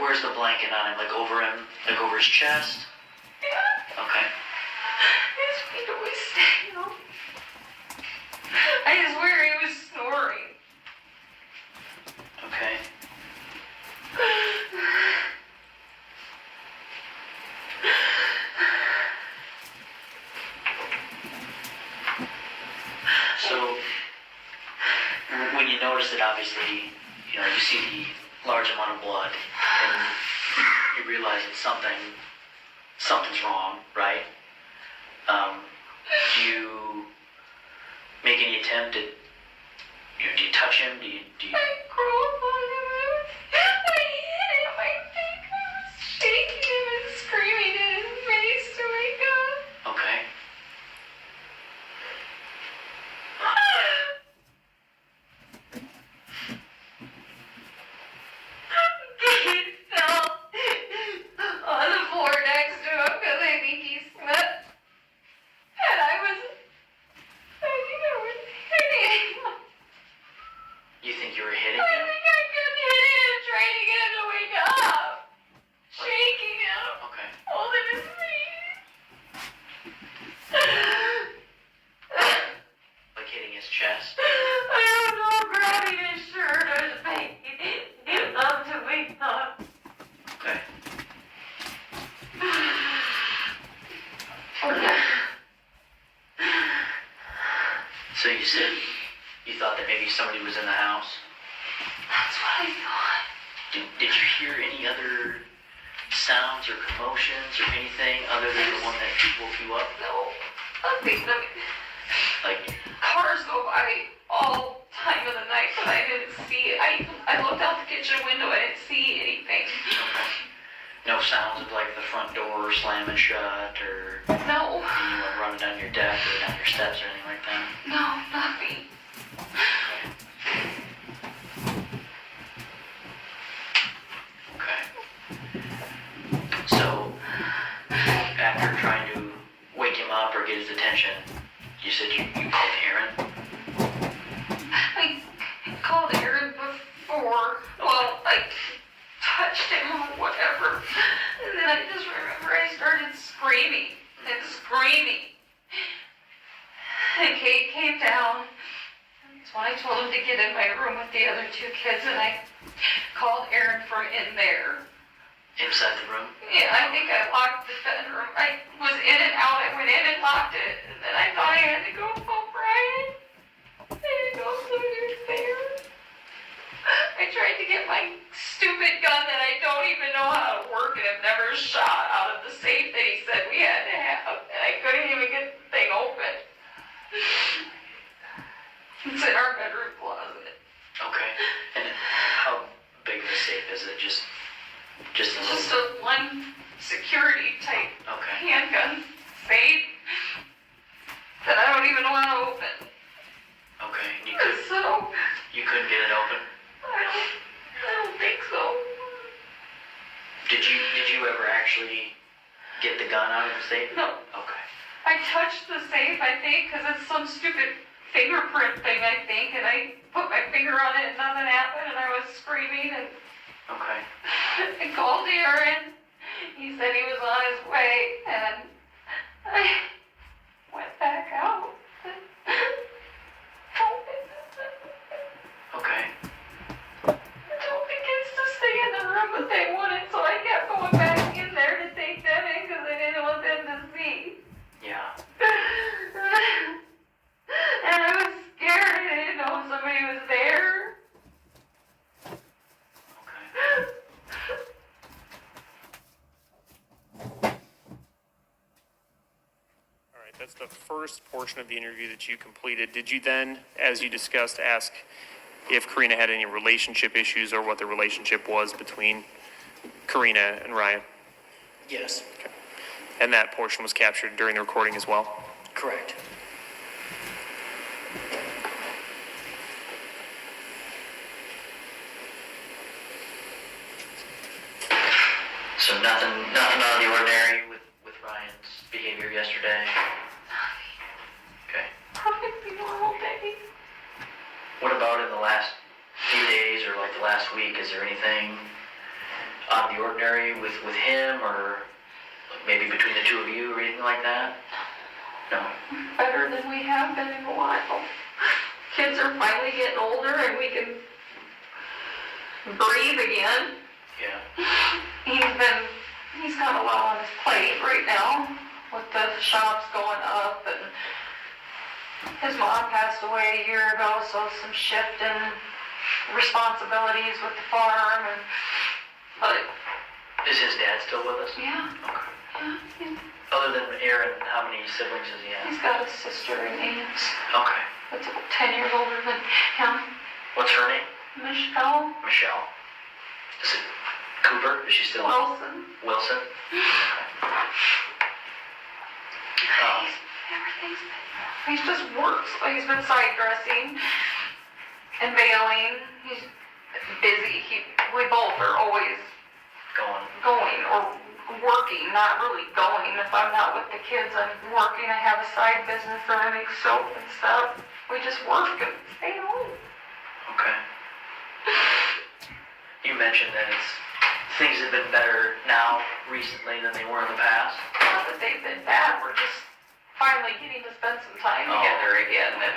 where's the blanket on him? Like over him? Like over his chest? Yeah. Okay. His feet always stay up. I swear he was snoring. Okay. So, when you notice it, obviously, you know, you see the large amount of blood, and you realize that something's wrong, right? Do you make any attempt at, do you touch him? Do you? I crawled on him. I hit him. I think I was shaking him and screaming in his face to wake up. Okay. He fell on the floor next to him because I think he slipped. And I think I was hitting him. You think you were hitting I him? think I kept hitting him, trying to get him to wake up. Shaking him. Okay. Holding his feet. Like hitting his chest? I don't know, grabbing his shirt or his face. Him up to wake up. Okay. So you said you thought that maybe somebody was in the house? That's what I thought. Did you hear any other sounds or commotions or anything other than the one that woke you up? No, nothing. Like, Cars go by all time of the night, but I didn't see it. I looked out the kitchen window. I didn't see anything. no sounds of like the front door slamming shut or No. anyone running down your deck or down your steps or anything like that? No, nothing. Okay. So, after trying to wake him up or get his attention, you said you called Aaron? I called Aaron before. Well, I touched him or whatever. And then I other two kids, and I called Aaron from in there. Inside the room? Yeah, I think I locked the bedroom. I was in and out. I went in and locked it, and then I thought I had to go home, Brian. I didn't know so he was there. I tried to get my stupid gun that I don't even know how to work and have never shot out of the safe that he said we had to have, and I couldn't even get the thing open. It's in our bedroom closet. Okay. And how big of a safe is it? Just Just a one security type Okay. handgun safe that I don't even know how to open. Okay. And So you couldn't get it open? I don't think so. Did you ever actually get the gun out of the safe? No. Okay. I touched the safe, I think, because it's some stupid fingerprint thing, I think, and I put my finger on it and nothing happened, and I was screaming, and Okay. I called Aaron. He said he was on his way, and I went back out. Okay. I told the kids to stay in the room, but they wouldn't, so I kept going back in there to take them in because I didn't want them to see. Yeah. And I was scared. I didn't know if somebody was there. Okay. All right, that's the first portion of the interview that you completed. Did you then, as you discussed, ask if Karina had any relationship issues or what the relationship was between Karina and Ryan? Yes, And that portion was captured during the recording as well? correct. So nothing out of the ordinary with Ryan's behavior yesterday? Okay. Perfectly normal day. What about in the last few days or like the last week? Is there anything out of the ordinary with him or maybe between the two of you or anything like that? No? Better than we have been in a while. Kids are finally getting older and we can breathe again. Yeah. He's got a lot on his plate right now with the shops going up, and his mom passed away a year ago, so some shift in responsibilities with the farm, but Is his dad still with us? yeah, Okay. Other than Aaron, how many siblings does he have? he's got a sister and aunts Okay. that's about 10 years older than him. What's her name? Michelle Michelle. Is it Cooper? Is she still? Wilson. Wilson? He just works. He's been side dressing and bailing. He's busy. We both are always going or working, not really going. If I'm not with the kids, I'm working. I have a side business that I make soap and stuff. We just work and stay home. Okay. You mentioned that things have been better now recently than they were in the past. Not that they've been bad. We're just finally getting to spend some time together again and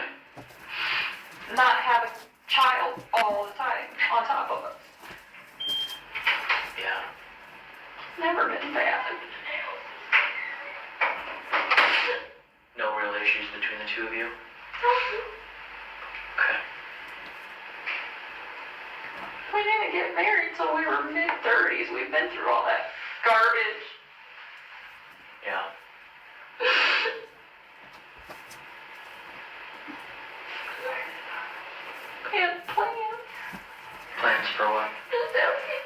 not have a child all the time on top of us. Yeah. Never been bad. No real issues between the two of you? Okay. We didn't get married till we were mid-30s. We've been through all that garbage. Yeah. We had plans. Plans for what? Okay.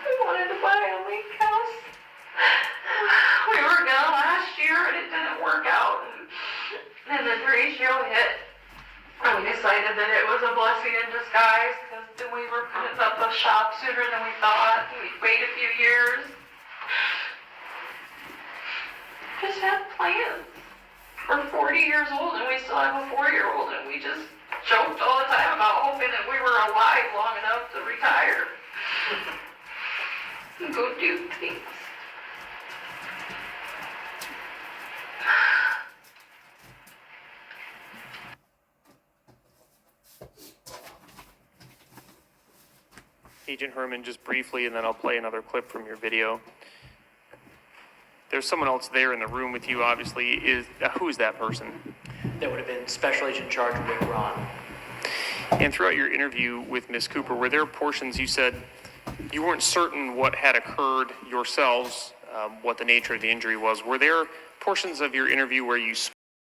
We wanted to buy a lake house. We were gonna last year and it didn't work out. And then the ratio hit. And we decided that it was a blessing in disguise because then we were putting up a shop sooner than we thought. We'd wait a few years. Just had plans. We're 40 years old and we still have a 4-year-old, and we just joked all the time about hoping that we were alive long enough to retire. And go do things. Agent Herman, just briefly, and then I'll play another clip from your video. There's someone else there in the room with you, obviously. Who is that person? That would have been Special Agent in Charge Rick Ron. And throughout your interview with Ms. Cooper, were there portions you said you weren't certain what had occurred yourselves, what the nature of the injury was? Were there portions of your interview where you